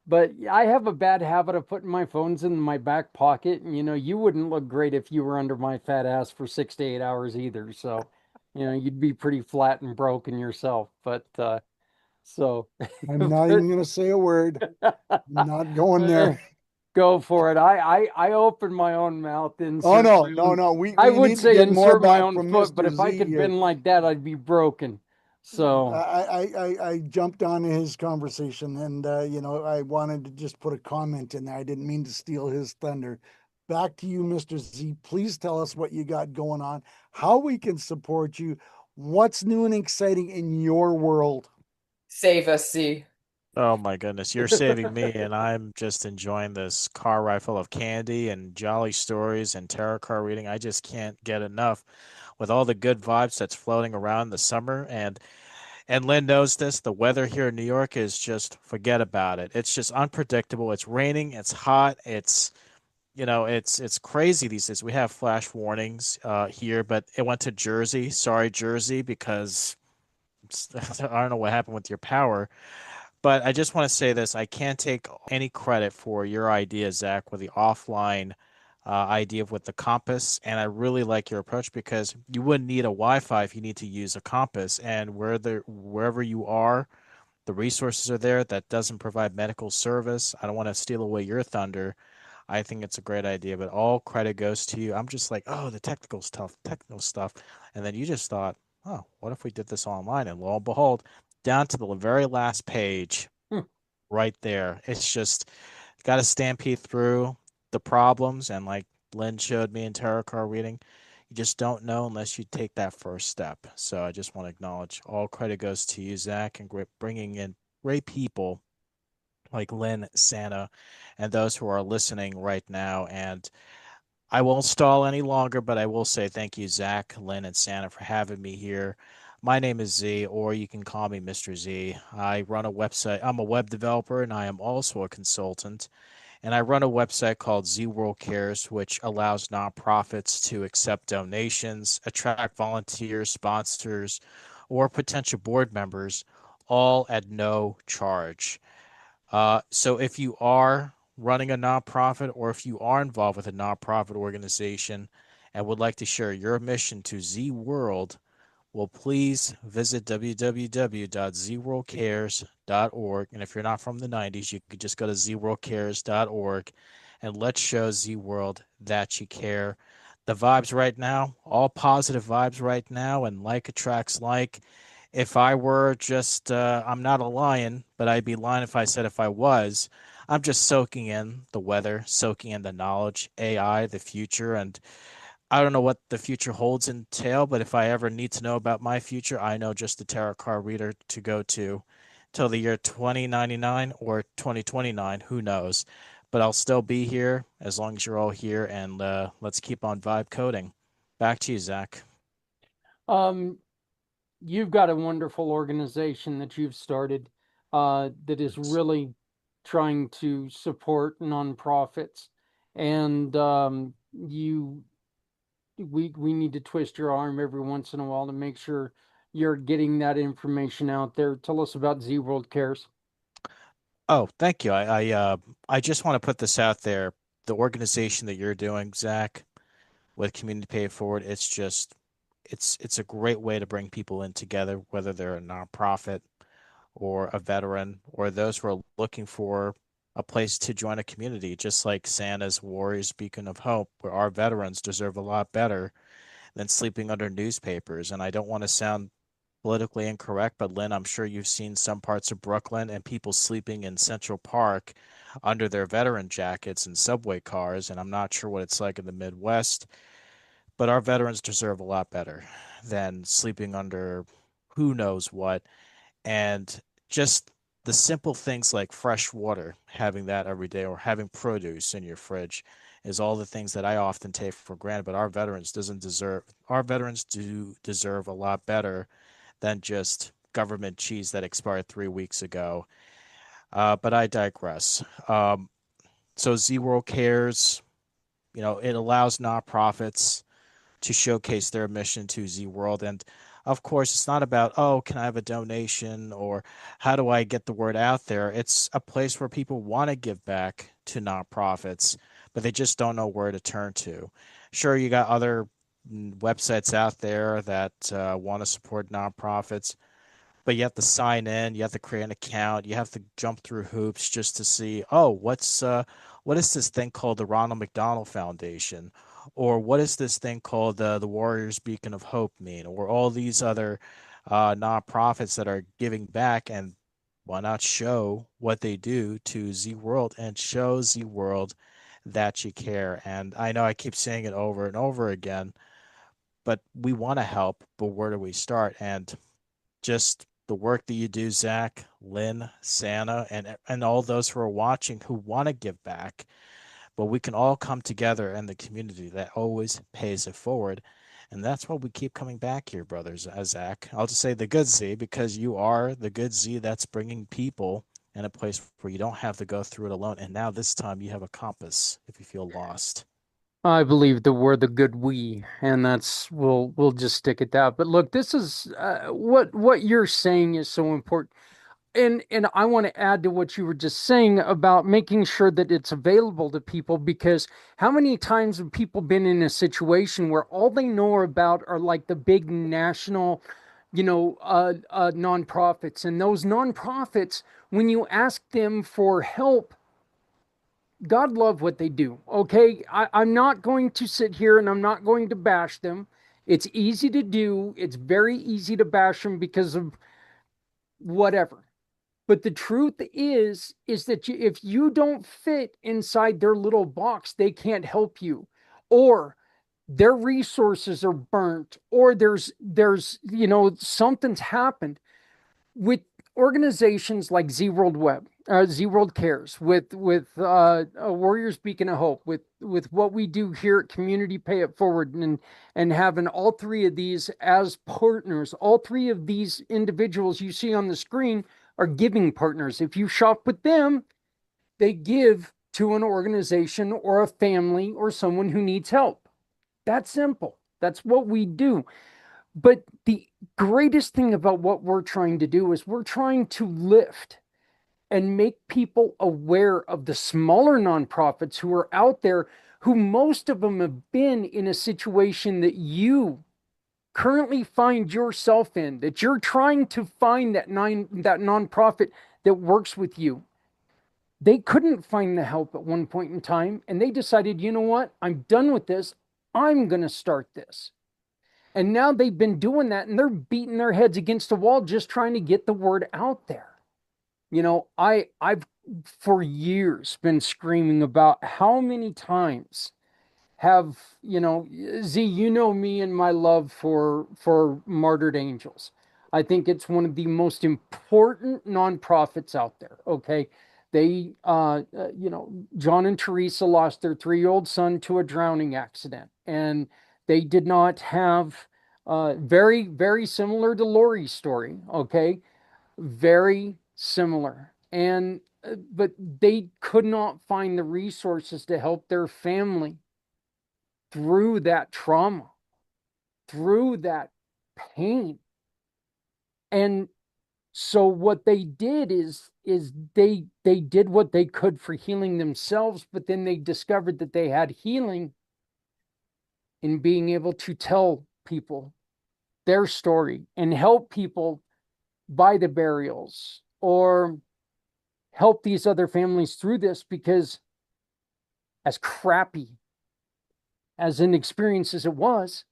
But I have a bad habit of putting my phones in my back pocket. And, you wouldn't look great if you were under my fat ass for 6 to 8 hours either. So, you'd be pretty flat and broken yourself. But, so,
I'm not even going to say a word. I'm not going there.
go for it. I open my own mouth,
Oh,
insert
no,
my
no,
own.
no. We,
I
we
would
need to
say
get more
insert my
back
own
from
foot, but
Mr.
if I
Z
could
here.
bend like that, I'd be broken. So,
I jumped on his conversation and, I wanted to just put a comment in there. I didn't mean to steal his thunder. Back to you, Mr. Z. Please tell us what you got going on, how we can support you, what's new and exciting in your world.
Save us, see.
Oh my goodness, you're saving me, and I'm just enjoying this car ride full of candy and jolly stories and tarot card reading. I just can't get enough with all the good vibes that's floating around the summer. And Lynn knows this. The weather here in New York is just forget about it. It's just unpredictable. It's raining. It's hot. It's crazy these days. We have flash warnings here, but it went to Jersey. Sorry, Jersey, because I don't know what happened with your power. But I just want to say this. I can't take any credit for your idea, Zach, with the offline idea with the compass. And I really like your approach because you wouldn't need a Wi-Fi if you need to use a compass. And wherever you are, the resources are there. That doesn't provide medical service. I don't want to steal away your thunder. I think it's a great idea, but all credit goes to you. I'm just like, oh, the technical stuff. And then you just thought, oh, what if we did this online? And lo and behold, down to the very last page,
hmm,
right there. It's just got to stampede through the problems. And like Lynn showed me in tarot card reading, you just don't know unless you take that first step. So I just want to acknowledge all credit goes to you, Zach, and bringing in great people like Lynn, Santa, and those who are listening right now. And I won't stall any longer, but I will say thank you, Zach, Lynn, and Santa, for having me here. My name is Z, or you can call me Mr. Z. I run a website. I'm a web developer, and I am also a consultant. And I run a website called Z World Cares, which allows nonprofits to accept donations, attract volunteers, sponsors, or potential board members, all at no charge. So if you are running a nonprofit or if you are involved with a nonprofit organization and would like to share your mission to Z World, well, please visit www.zworldcares.org. And if you're not from the 90s, you could just go to zworldcares.org and let's show Z World that you care. The vibes right now, all positive vibes right now, and like attracts like. If I were just, I'm not a lion, but I'd be lying if I said if I was. I'm just soaking in the weather, soaking in the knowledge, AI, the future, and I don't know what the future holds entail, but if I ever need to know about my future, I know just the tarot card reader to go to till the year 2099 or 2029, who knows. But I'll still be here as long as you're all here, and let's keep on vibe coding. Back to you, Zach.
um, you've got a wonderful organization that you've started that is
Thanks.
really trying to support nonprofits, and we need to twist your arm every once in a while to make sure you're getting that information out there. Tell us about Z World Cares.
Oh, thank you. I just want to put this out there. The organization that you're doing, Zach, with Community Pay It Forward, it's a great way to bring people in together, whether they're a nonprofit or a veteran or those who are looking for a place to join a community, just like Santa's Warriors Beacon of Hope, where our veterans deserve a lot better than sleeping under newspapers. And I don't want to sound politically incorrect, but Lynn, I'm sure you've seen some parts of Brooklyn and people sleeping in Central Park under their veteran jackets and subway cars. And I'm not sure what it's like in the Midwest, but our veterans deserve a lot better than sleeping under who knows what. And just the simple things like fresh water, having that every day, or having produce in your fridge is all the things that I often take for granted. But our veterans do deserve a lot better than just government cheese that expired 3 weeks ago. But I digress. So Z World Cares, it allows nonprofits to showcase their mission to Z World. And of course, it's not about, oh, can I have a donation or how do I get the word out there? It's a place where people want to give back to nonprofits, but they just don't know where to turn to. Sure, you got other websites out there that want to support nonprofits, but you have to sign in, you have to create an account, you have to jump through hoops just to see, oh, what is this thing called the Ronald McDonald Foundation? Or what is this thing called the Warriors Beacon of Hope mean? Or all these other nonprofits that are giving back, and why not show what they do to Z World and show Z World that you care? And I know I keep saying it over and over again, but we want to help, but where do we start? And just the work that you do, Zach, Lynn, Santa, and all those who are watching who want to give back, but we can all come together in the community that always pays it forward. And that's why we keep coming back here, brothers. Zach, I'll just say the good Z, because you are the good Z that's bringing people in a place where you don't have to go through it alone. And now this time you have a compass if you feel lost.
I believe that we're the good we, and that's we'll just stick at that. But look, this is what you're saying is so important. And I want to add to what you were just saying about making sure that it's available to people, because how many times have people been in a situation where all they know about are like the big national, nonprofits, and those nonprofits, when you ask them for help, God love what they do. Okay. I'm not going to sit here and I'm not going to bash them. It's easy to do. It's very easy to bash them because of whatever. But the truth is that if you don't fit inside their little box, they can't help you, or their resources are burnt, or something's happened with organizations like Z World Web, Z World Cares, with Warriors Beacon of Hope, with what we do here at Community Pay It Forward, and having all three of these as partners. All three of these individuals you see on the screen are giving partners. If you shop with them, they give to an organization or a family or someone who needs help. That's simple. That's what we do. But the greatest thing about what we're trying to do is we're trying to lift and make people aware of the smaller nonprofits who are out there, who most of them have been in a situation that you currently find yourself in, that you're trying to find that nonprofit that works with you. They couldn't find the help at one point in time, and they decided, you know what? I'm done with this. I'm going to start this. And now they've been doing that, and they're beating their heads against the wall just trying to get the word out there. I've for years been screaming about how many times have, Z, me and my love for Martyred Angels. I think it's one of the most important nonprofits out there. Okay. They, John and Teresa lost their 3-year-old son to a drowning accident, and they did not have, very, very similar to Lori's story. Okay. Very similar. But they could not find the resources to help their family through that trauma, through that pain. And so what they did is they did what they could for healing themselves, but then they discovered that they had healing in being able to tell people their story and help people buy the burials or help these other families through this, because as crappy as an experience as it was,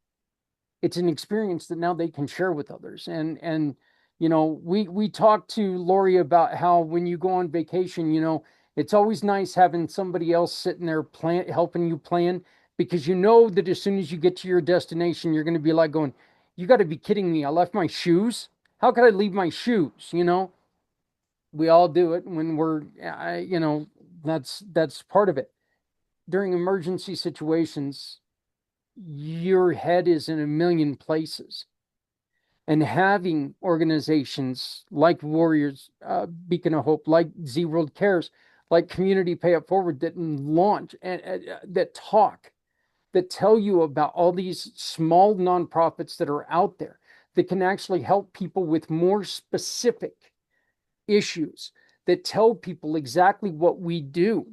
it's an experience that now they can share with others. And we talked to Lori about how when you go on vacation, it's always nice having somebody else sitting there helping you plan, because you know that as soon as you get to your destination, you're going to be like going, you got to be kidding me. I left my shoes. How could I leave my shoes? We all do it when we're, that's part of it. During emergency situations, your head is in a million places. And having organizations like Warriors, Beacon of Hope, like Z World Cares, like Community Pay It Forward, that launch and that talk, that tell you about all these small nonprofits that are out there that can actually help people with more specific issues, that tell people exactly what we do.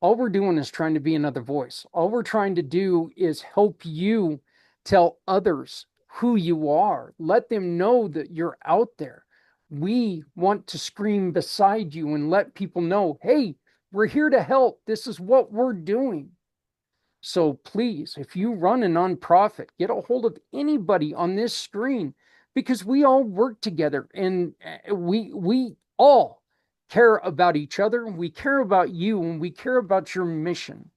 All we're doing is trying to be another voice. All we're trying to do is help you tell others who you are. Let them know that you're out there. We want to scream beside you and let people know, hey, we're here to help. This is what we're doing. So please, if you run a nonprofit, get a hold of anybody on this screen because we all work together, and we all care about each other. We care about you, and we care about your mission.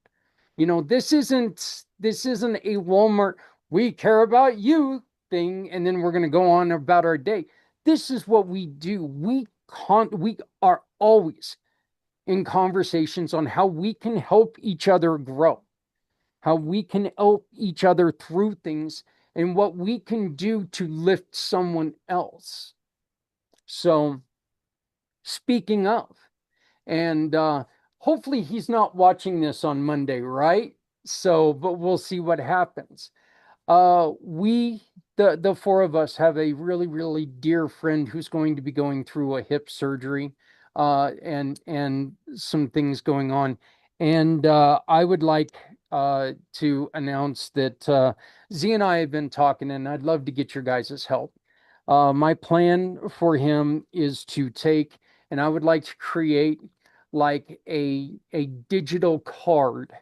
This isn't a Walmart, we care about you thing, and then we're going to go on about our day. This is what we do. We are always in conversations on how we can help each other grow, how we can help each other through things, and what we can do to lift someone else. So, speaking of, and hopefully he's not watching this on Monday, right? So, but we'll see what happens. We, the four of us, have a really, really dear friend who's going to be going through a hip surgery, and some things going on. And I would like to announce that Z and I have been talking, and I'd love to get your guys' help. My plan for him is to take, and I would like to create like a digital card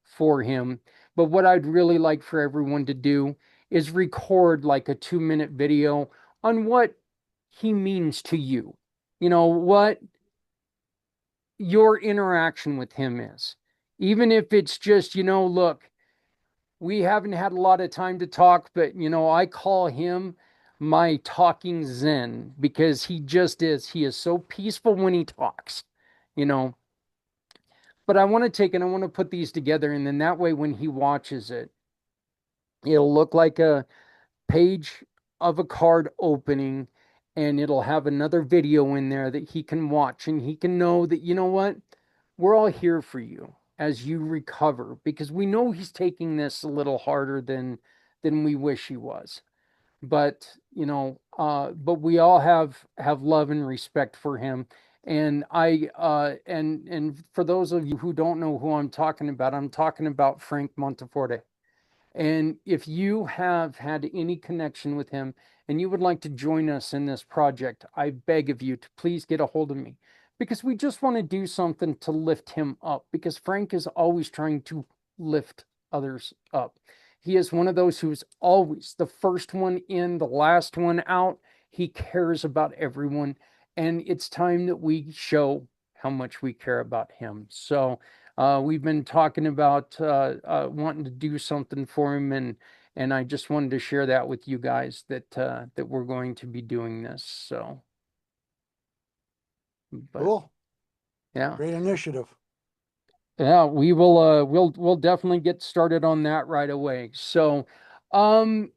for him. But what I'd really like for everyone to do is record like a 2-minute video on what he means to you. What your interaction with him is. Even if it's just, look, we haven't had a lot of time to talk, but, I call him my talking Zen, because he just is. He is so peaceful when he talks, you know. But I want to take and I want to put these together, and then that way when he watches it, it'll look like a page of a card opening, and it'll have another video in there that he can watch, and he can know that, what, we're all here for you as you recover, because we know he's taking this a little harder than we wish he was. But but we all have love and respect for him. And and for those of you who don't know who I'm talking about Frank Monteforte. And if you have had any connection with him and you would like to join us in this project, I beg of you to please get a hold of me, because we just want to do something to lift him up, because Frank is always trying to lift others up. He is one of those who's always the first one in, the last one out. He cares about everyone, and it's time that we show how much we care about him. So, we've been talking about wanting to do something for him, and I just wanted to share that with you guys, that we're going to be doing this. So, but
Cool.
yeah,
Great initiative.
yeah, we will. We'll definitely get started on that right away. So, um,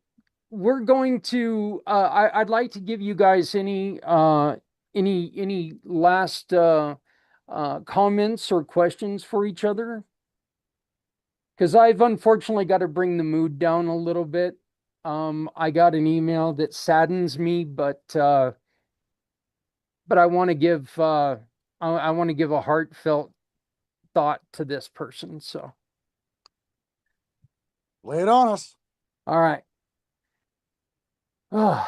we're going to. I'd like to give you guys any last comments or questions for each other, because I've unfortunately got to bring the mood down a little bit. I got an email that saddens me, but I want to give I want to give a heartfelt thought to this person. So,
Lay it on us.
all right. A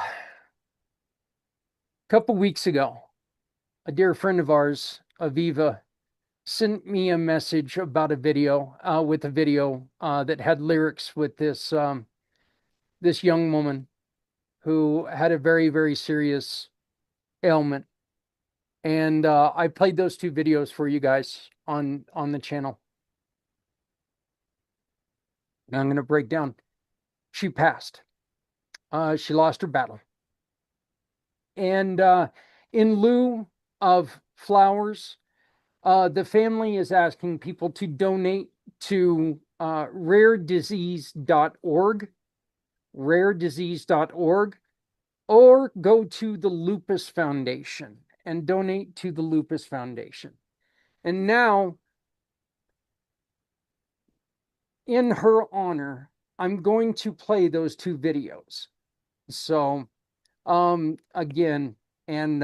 couple weeks ago, a dear friend of ours, Aviva, sent me a message about a video, with a video that had lyrics with this young woman who had a very, very serious ailment. And I played those two videos for you guys on the channel. Now I'm going to break down. She passed. She lost her battle. And in lieu of flowers, the family is asking people to donate to raredisease.org, raredisease.org, or go to the Lupus Foundation and donate to the Lupus Foundation. And now, in her honor, I'm going to play those two videos. So, again, and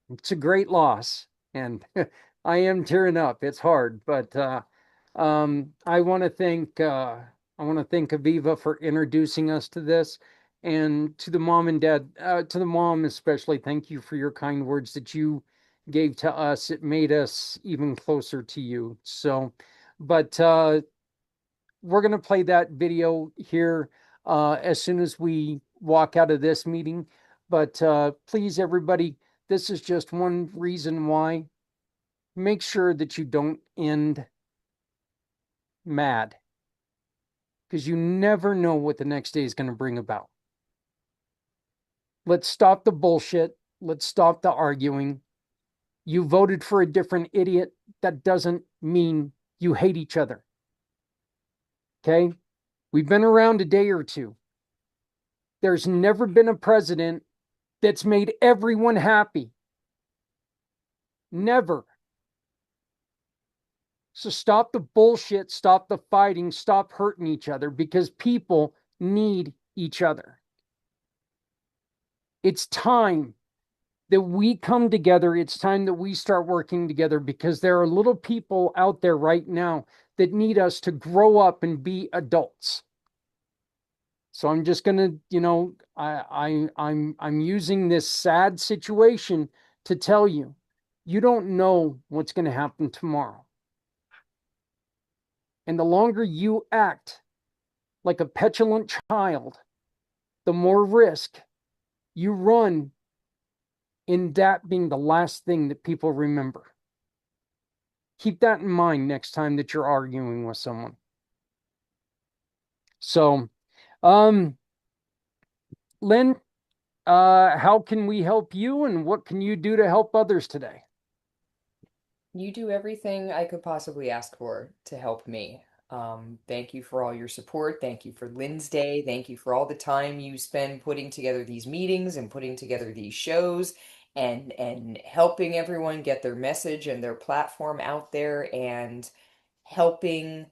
it's a great loss, and I am tearing up. It's hard, but I want to thank Aviva for introducing us to this, and to the mom and dad, to the mom especially. Thank you for your kind words that you gave to us. It made us even closer to you. So, but we're gonna play that video here as soon as we walk out of this meeting. But please, everybody, this is just one reason why. Make sure that you don't end mad, because you never know what the next day is going to bring about. Let's stop the bullshit. Let's stop the arguing. You voted for a different idiot. That doesn't mean you hate each other. Okay? We've been around a day or two. There's never been a president that's made everyone happy. Never. So stop the bullshit, stop the fighting, stop hurting each other, because people need each other. It's time that we come together. It's time that we start working together, because there are little people out there right now that need us to grow up and be adults. So I'm just gonna, I'm using this sad situation to tell you, you don't know what's going to happen tomorrow. And the longer you act like a petulant child, the more risk you run in that being the last thing that people remember. Keep that in mind next time that you're arguing with someone. So, Lynn, how can we help you, and what can you do to help others today?
You do everything I could possibly ask for to help me. Thank you for all your support. Thank you for Lynn's Day. Thank you for all the time you spend putting together these meetings and putting together these shows and helping everyone get their message and their platform out there and helping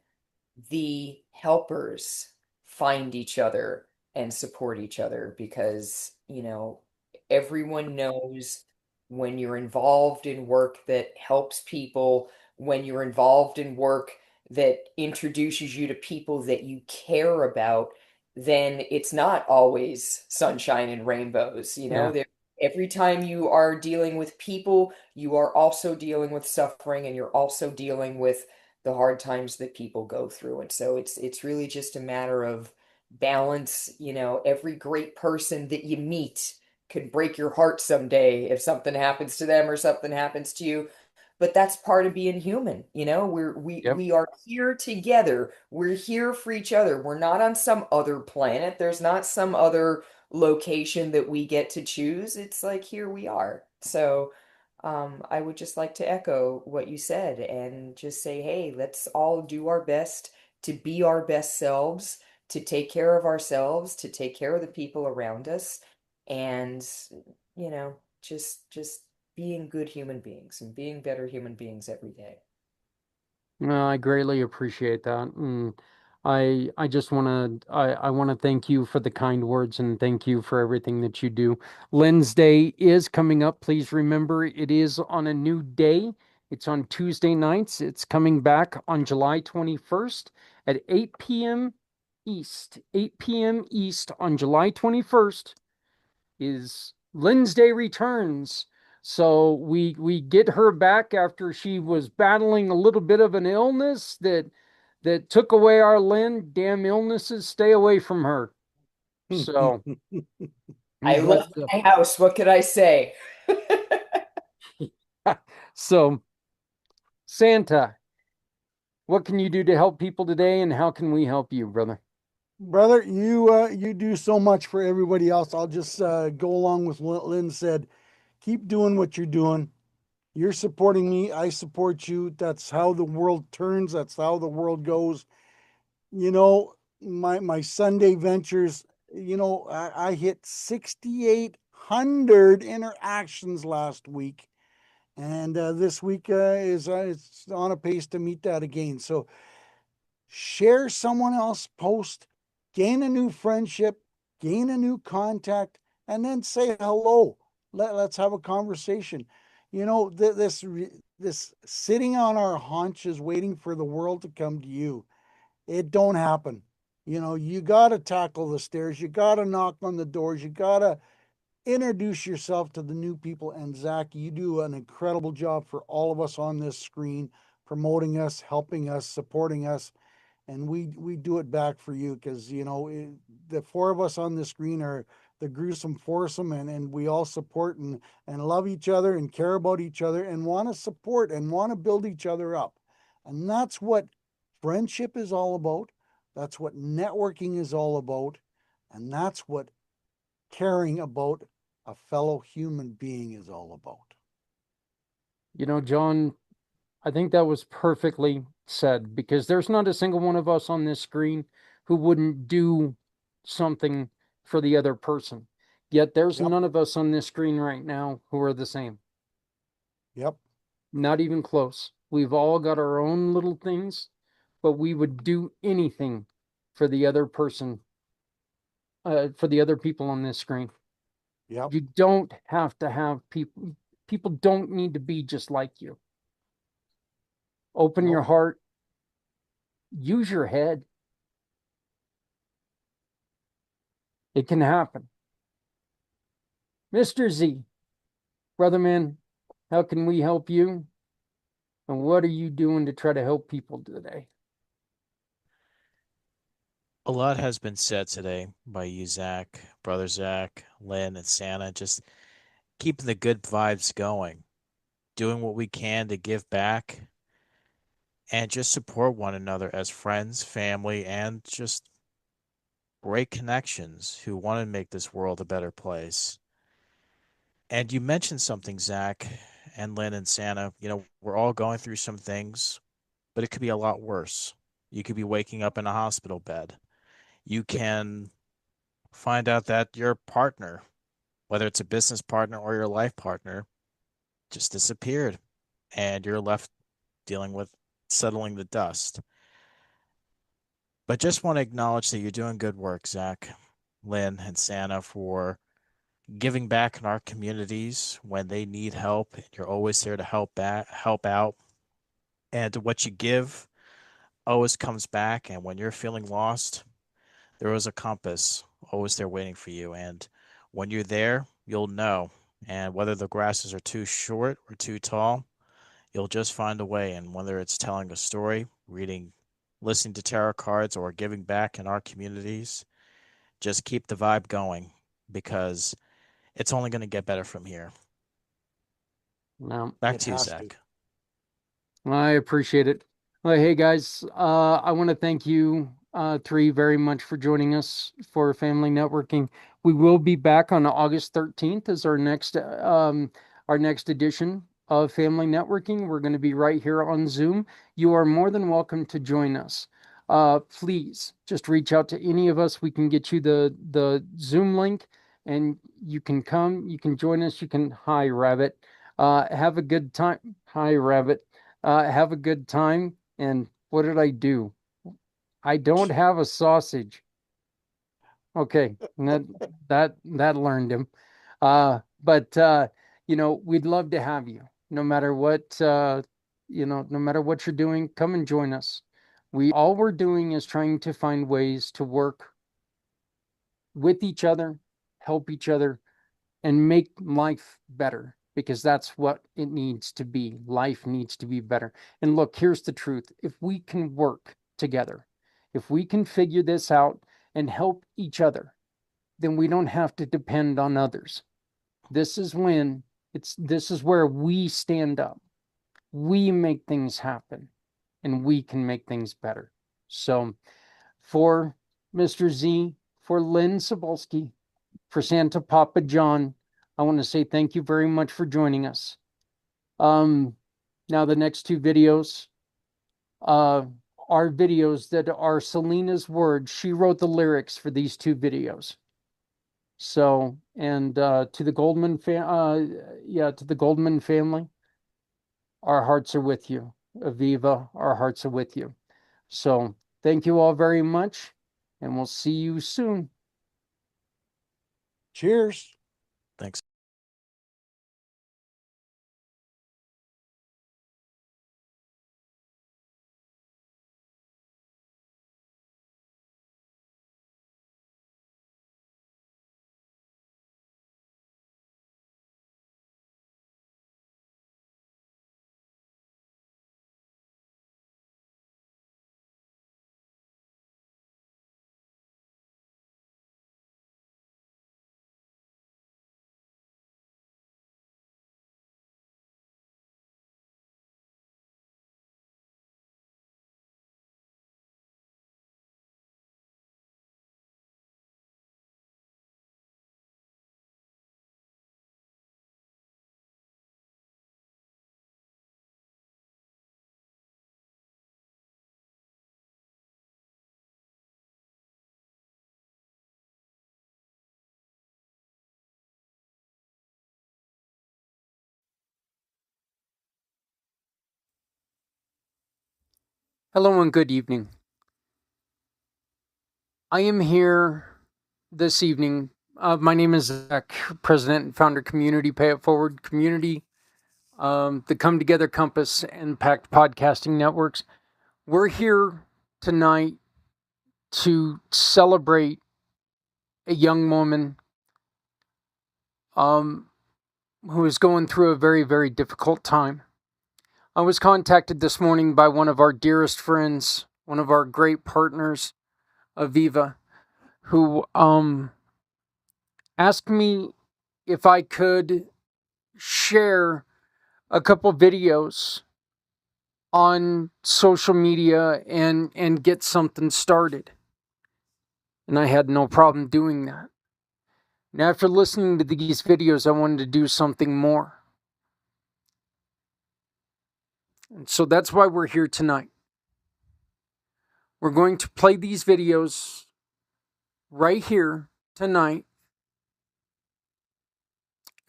the helpers find each other and support each other, because, everyone knows when you're involved in work that helps people, when you're involved in work that introduces you to people that you care about, then it's not always sunshine and rainbows.
Yeah.
Every time you are dealing with people, you are also dealing with suffering, and you're also dealing with the hard times that people go through. And so it's really just a matter of balance. Every great person that you meet could break your heart someday if something happens to them or something happens to you. But that's part of being human.
Yep.
We are here together. We're here for each other. We're not on some other planet. There's not some other location that we get to choose. It's like, here we are. So I would just like to echo what you said and just say, hey, let's all do our best to be our best selves, to take care of ourselves, to take care of the people around us, and just being good human beings and being better human beings every day.
No, I greatly appreciate that. And I just I want to thank you for the kind words, and thank you for everything that you do. Lynn's Day is coming up. Please remember, it is on a new day. It's on Tuesday nights. It's coming back on July 21st at 8 p.m. East. 8 p.m. East on July 21st is Lynn's Day Returns. So we get her back after she was battling a little bit of an illness that took away our Lynn. Damn illnesses, stay away from her. So
I
but,
left my house. What could I say?
so Santa, what can you do to help people today, and how can we help you, brother?
Brother, you do so much for everybody else. I'll just go along with what Lynn said. Keep doing what you're doing. You're supporting me. I support you. That's how the world turns. That's how the world goes. My Sunday ventures, I hit 6,800 interactions last week. And this week is it's on a pace to meet that again. So share someone else's post, gain a new friendship, gain a new contact, and then say hello. Let's have a conversation. This sitting on our haunches waiting for the world to come to you, it don't happen. You got to tackle the stairs. You got to knock on the doors. You got to introduce yourself to the new people. And Zach, you do an incredible job for all of us on this screen, promoting us, helping us, supporting us. and we do it back for you because the four of us on the screen are the gruesome foursome, and we all support and love each other and care about each other and want to support and want to build each other up. And that's what friendship is all about. That's what networking is all about. And that's what caring about a fellow human being is all about.
John, I think that was perfectly said because there's not a single one of us on this screen who wouldn't do something for the other person. Yet there's
Yep.
none of us on this screen right now who are the same.
Yep.
Not even close. We've all got our own little things, but we would do anything for the other person, for the other people on this screen.
Yep.
You don't have to have people don't need to be just like you. Open your
Nope.
heart, use your head. It can happen. Mr. Z, brother man, how can we help you? And what are you doing to try to help people today?
A lot has been said today by you, Zach, brother Zach, Lynn, and Santa. Just keeping the good vibes going, doing what we can to give back, and just support one another as friends, family, and just great connections who want to make this world a better place. And you mentioned something, Zach and Lynn and Santa. We're all going through some things, but it could be a lot worse. You could be waking up in a hospital bed. You can find out that your partner, whether it's a business partner or your life partner, just disappeared and you're left dealing with settling the dust. But just want to acknowledge that you're doing good work, Zach, Lynn, and Santa, for giving back in our communities when they need help. You're always there to help out. And what you give always comes back. And when you're feeling lost, there is a compass always there waiting for you. And when you're there, you'll know. And whether the grasses are too short or too tall, you'll just find a way. And whether it's telling a story, listening to tarot cards, or giving back in our communities, just keep the vibe going because it's only going to get better from here.
No,
Back
It
to you,
has to.
Zach.
I appreciate it. Well, hey guys, I want to thank you three very much for joining us for Family Networking. We will be back on August 13th as our next edition of Family Networking. We're going to be right here on Zoom. You are more than welcome to join us. Please just reach out to any of us. We can get you the Zoom link, and you can come. You can join us. You can hi Rabbit. Have a good time. Hi Rabbit. Have a good time. And what did I do? I don't have a sausage. Okay, that learned him. But we'd love to have you. No matter what no matter what you're doing, come and join us. We're doing is trying to find ways to work with each other, help each other, and make life better because that's what it needs to be. Life needs to be better. And look, here's the truth. If we can work together, if we can figure this out and help each other, then we don't have to depend on others. This is where we stand up. We make things happen and we can make things better. So for Mr. Z, for Lynn Sobolski, for Santa Papa John, I want to say thank you very much for joining us. Now the next two videos uh, are videos that are Selena's words. She wrote the lyrics for these two videos. So, and to the Goldman family, our hearts are with you. Aviva, our hearts are with you. So, thank you all very much, and we'll see you soon.
Cheers.
Thanks.
Hello and good evening. I am here this evening. My name is Zach, President and Founder, Community Pay It Forward Community, the Come Together Compass and Pact Podcasting Networks. We're here tonight to celebrate a young woman who is going through a very, very difficult time. I was contacted this morning by one of our dearest friends, one of our great partners, Aviva, who asked me if I could share a couple videos on social media and get something started. And I had no problem doing that. And after listening to these videos, I wanted to do something more. And so that's why we're here tonight. We're going to play these videos right here tonight.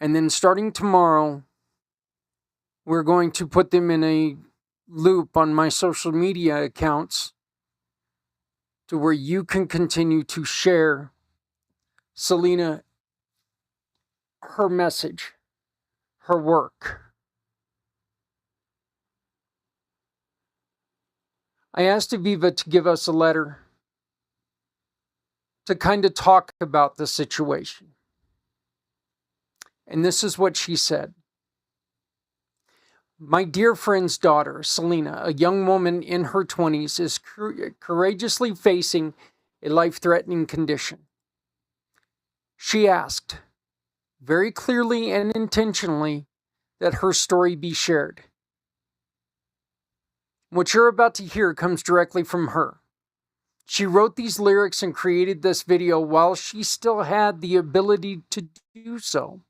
And then starting tomorrow, we're going to put them in a loop on my social media accounts to where you can continue to share Selena, her message, her work. I asked Aviva to give us a letter to kind of talk about the situation. And this is what she said. My dear friend's daughter, Selena, a young woman in her 20s, is courageously facing a life-threatening condition. She asked, very clearly and intentionally, that her story be shared. What you're about to hear comes directly from her. She wrote these lyrics and created this video while she still had the ability to do so.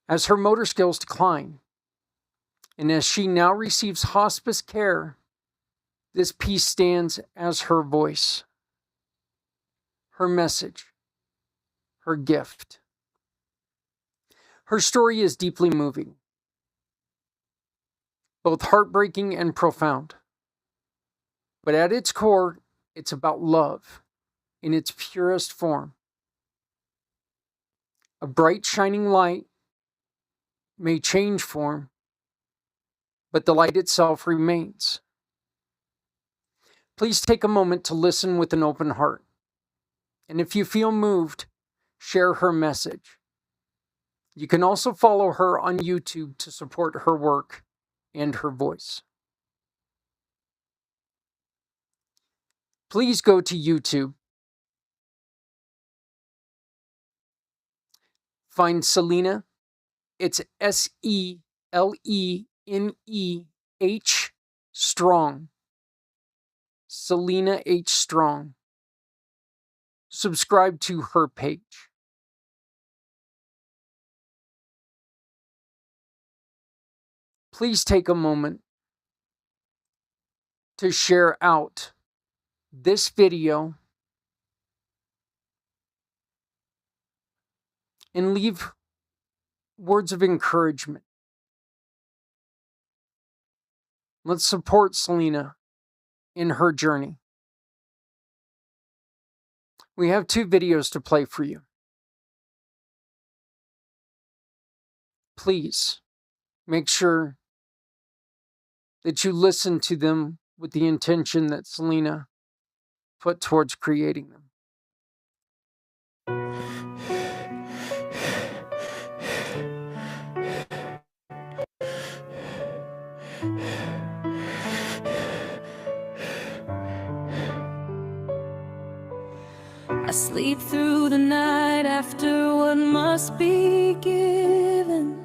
As her motor skills decline, and as she now receives hospice care, this piece stands as her voice, her message, her gift. Her story is deeply moving, both heartbreaking and profound. But at its core, it's about love in its purest form. A bright, shining light may change form, but the light itself remains. Please take a moment to listen with an open heart. And if you feel moved, share her message. You can also follow her on YouTube to support her work and her voice. Please go to YouTube. Find Selena. It's SELENEH Strong. Selena H. Strong. Subscribe to her page. Please take a moment to share out this video and leave words of encouragement. Let's support Selena in her journey. We have 2 videos to play for you. Please make sure that you listen to them with the intention that Selena put towards creating them.
I sleep through the night after what must be given,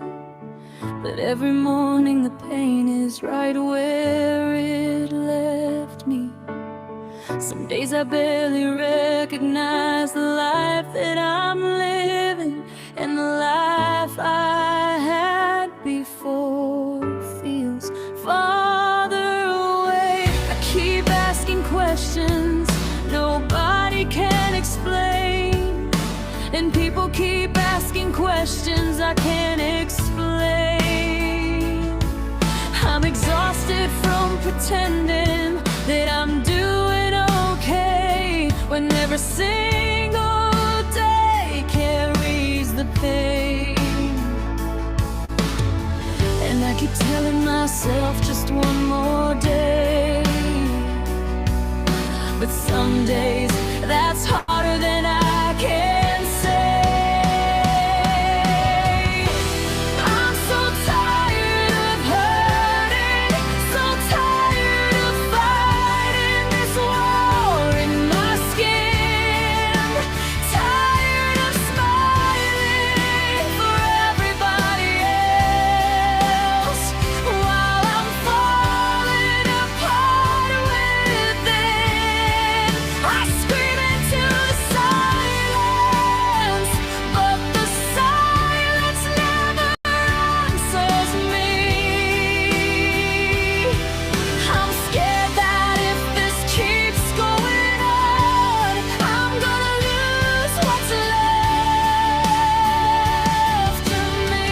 but every morning the pain is right where it left me. Some days I barely recognize the life that I'm living, and the life I had before feels farther away. I keep asking questions nobody can explain, and people keep asking questions I can't explain. I'm exhausted from pretending pretending that I'm doing okay when every single day carries the pain. And I keep telling myself just one more day, but some days that's harder than I can say. I'm so tired of hurting, so tired of fighting this war in my skin, tired of smiling for everybody else while I'm falling apart within. I scream into the silence, but the silence never answers me. I'm scared that if this keeps going on, I'm gonna lose what's left of me.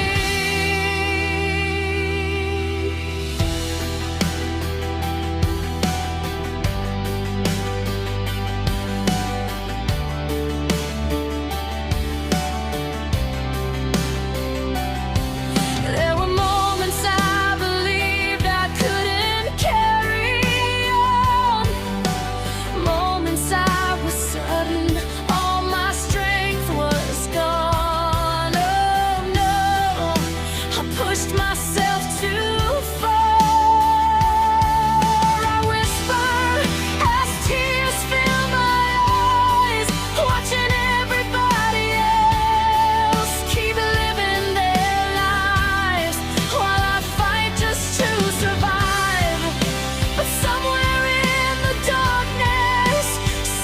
There were moments I believed I couldn't carry on, moments I was certain all my strength was gone. Oh no, I pushed myself too far. I whisper as tears fill my eyes, watching everybody else keep living their lives while I fight just to survive. But somewhere in the darkness,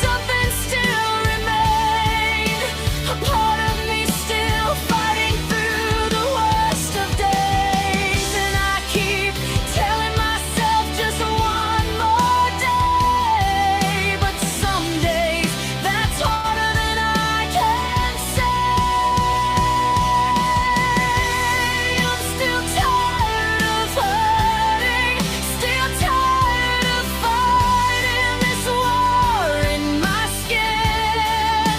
something still remained, a part of me still fighting through the worst of days. And I keep telling myself just one more day, but some days that's harder than I can say. I'm still tired of hurting, still tired of fighting this war in my skin,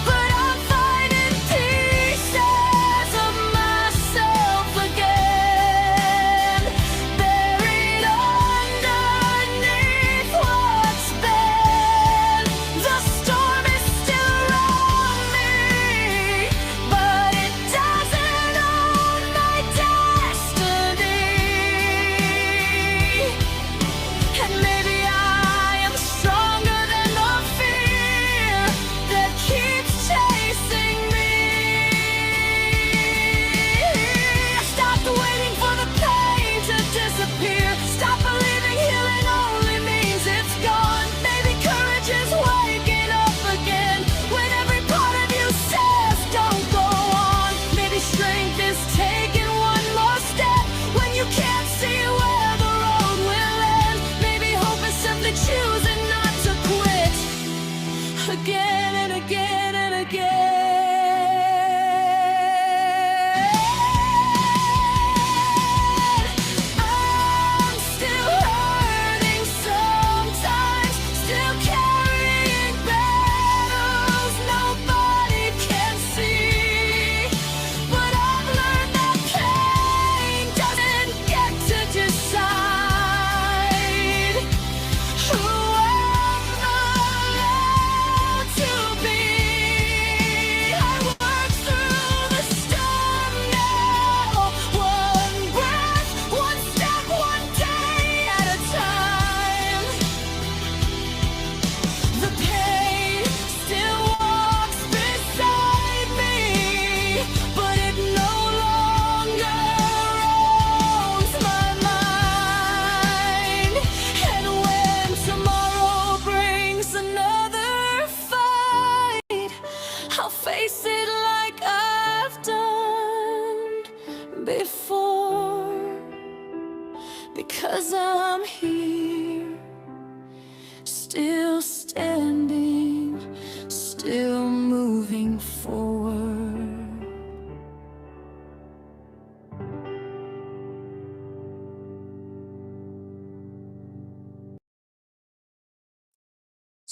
but I'm finding pieces of myself again, buried underneath what's been. The storm is still around me, but it doesn't own my destiny. And maybe I am stronger than the fear that keeps chasing me. I stopped waiting for the pain to disappear, stop believing healing only means it's gone. Maybe courage is waking up again when every part of you says don't go on. Maybe strength is taking one more step when you can't see where the road will end. Maybe hope is simply choosing not to quit again and again and again. I'm still hurting sometimes, still carrying battles nobody can see. But I've learned that pain doesn't get to decide who I'm allowed to be.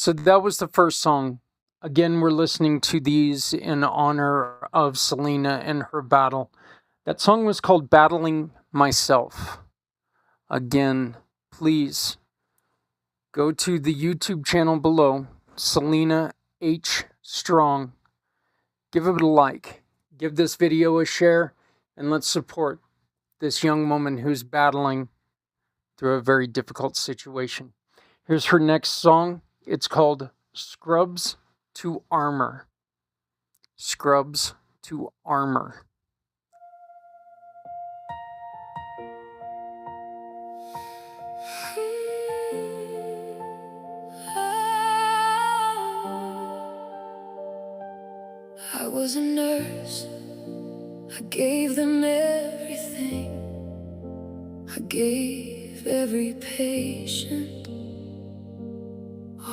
So that was the first song. Again, we're listening to these in honor of Selena and her battle. That song was called Battling Myself. Again, please go to the YouTube channel below, Selena H. Strong. Give it a like. Give this video a share, and let's support this young woman who's battling through a very difficult situation. Here's her next song. It's called Scrubs to Armor. Scrubs to Armor.
I was a nurse. I gave them everything. I gave every patient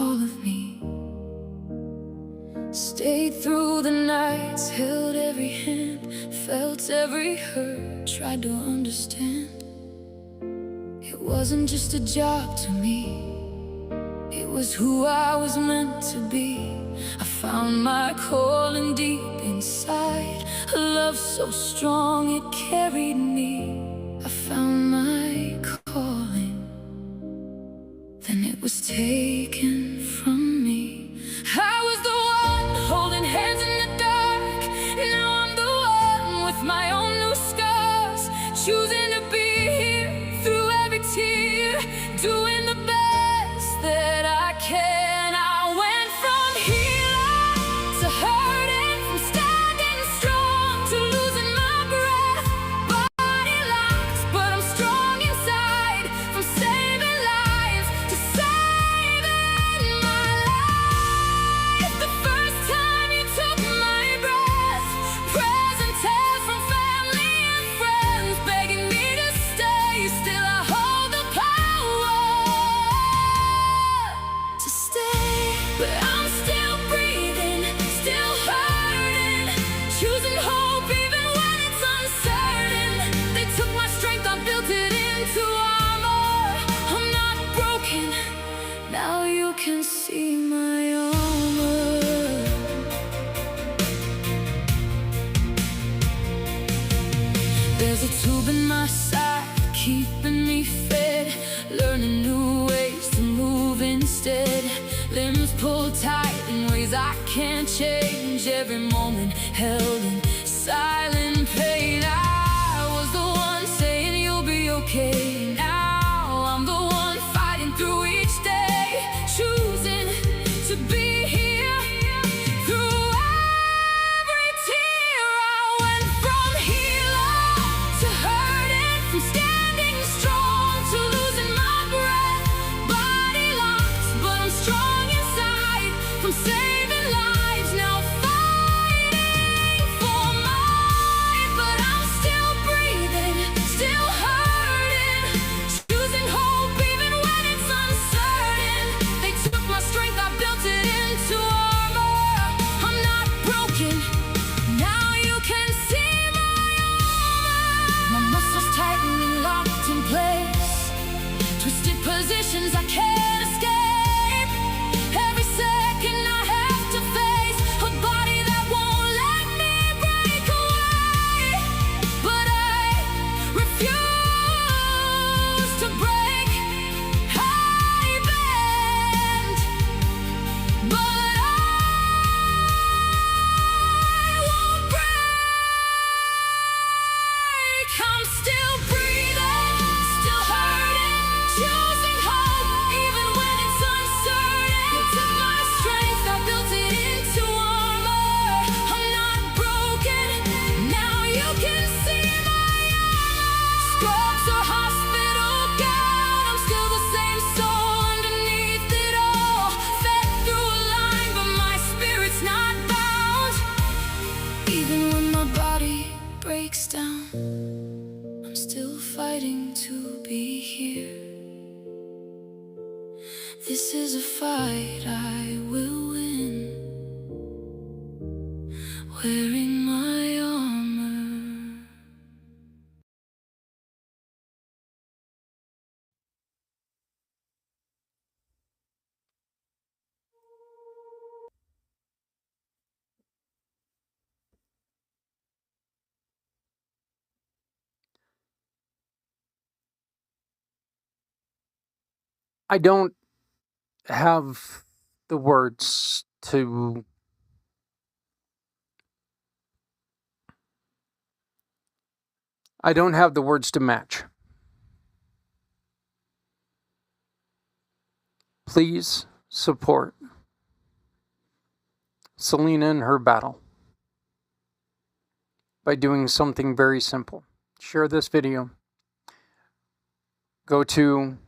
all of me. Stayed through the nights, held every hand, felt every hurt, tried to understand. It wasn't just a job to me, it was who I was meant to be. I found my calling deep inside, a love so strong it carried me. I found my calling, then it was taken from me. I was the one holding hands in the dark, now I'm the one with my own new scars, choosing to be here through every tear, doing the best that I can. I went from healing to hurting, from standing strong to losing my breath. Body locked, but I'm strong inside, from saving lives to saving my life. The first time you took my breath, present tears from family and friends begging me to stay. Still I hold the power to stay, but I'm still breathing, still hurting, choosing hope even when it's uncertain. They took my strength, I built it into armor. I'm not broken, now you can see my armor. There's a tube in my side, keeping me fed, learning new ways to move instead. Limbs pulled tight in ways I can't change, every moment held in silent pain. I was the one saying you'll be okay, now I'm the one fighting through each day, choosing to be here through every tear. I went from healer to hurting, from standing strong to losing my breath. Body locked, but I'm strong inside, from saving lives, now fighting for mine. But I'm still breathing, still hurting, choosing hope even when it's uncertain. They took my strength, I built it into armor. I'm not broken, now you can see my armor. My muscles tightening, locked in place, twisted positions I can't escape. Every second I have to face a body that won't let me break away. But I refuse to break, I bend, but I won't break. I'm still breathing, still hurting, choosing hope even when it's uncertain. You took my strength, I built it into armor. I'm not broken, now you can see my armor. Scrubs or hospital gown, I'm still the same soul underneath it all. Fed through a line, but my spirit's not bound. Even when my body breaks down, I'm still fighting to be here. This is a fight I will win, wearing my armor.
I don't have the words to match. Please support Selena in her battle by doing something very simple. Share this video. Go to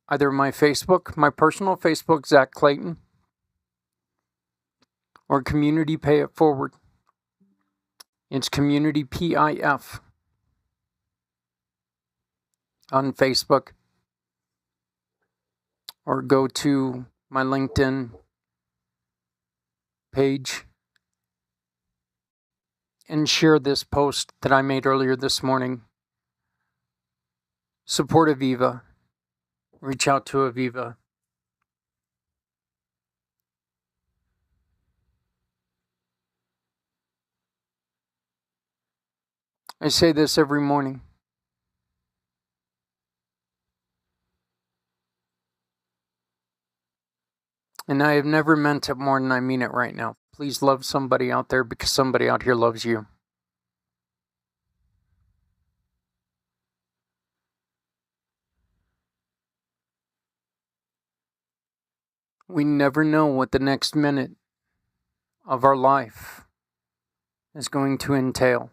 either my Facebook, my personal Facebook, Zach Clayton, or Community Pay It Forward. It's Community PIF on Facebook. Or go to my LinkedIn page and share this post that I made earlier this morning. Support Aviva. Reach out to Aviva. I say this every morning. And I have never meant it more than I mean it right now. Please love somebody out there because somebody out here loves you. We never know what the next minute of our life is going to entail.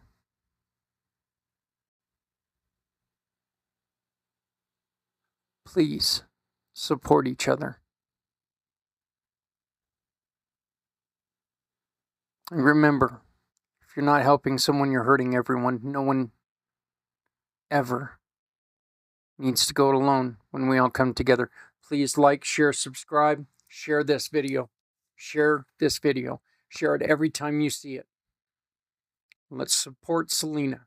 Please support each other. And remember, if you're not helping someone, you're hurting everyone. No one ever needs to go it alone when we all come together. Please like, share, subscribe, share this video. Share this video. Share it every time you see it. Let's support Selena.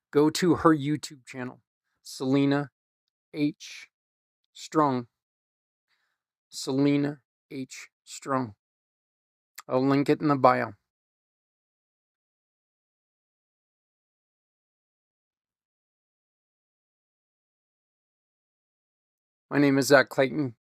Go to her YouTube channel, Selena H. Strong. Selena H. Strong. I'll link it in the bio. My name is Zach Clayton.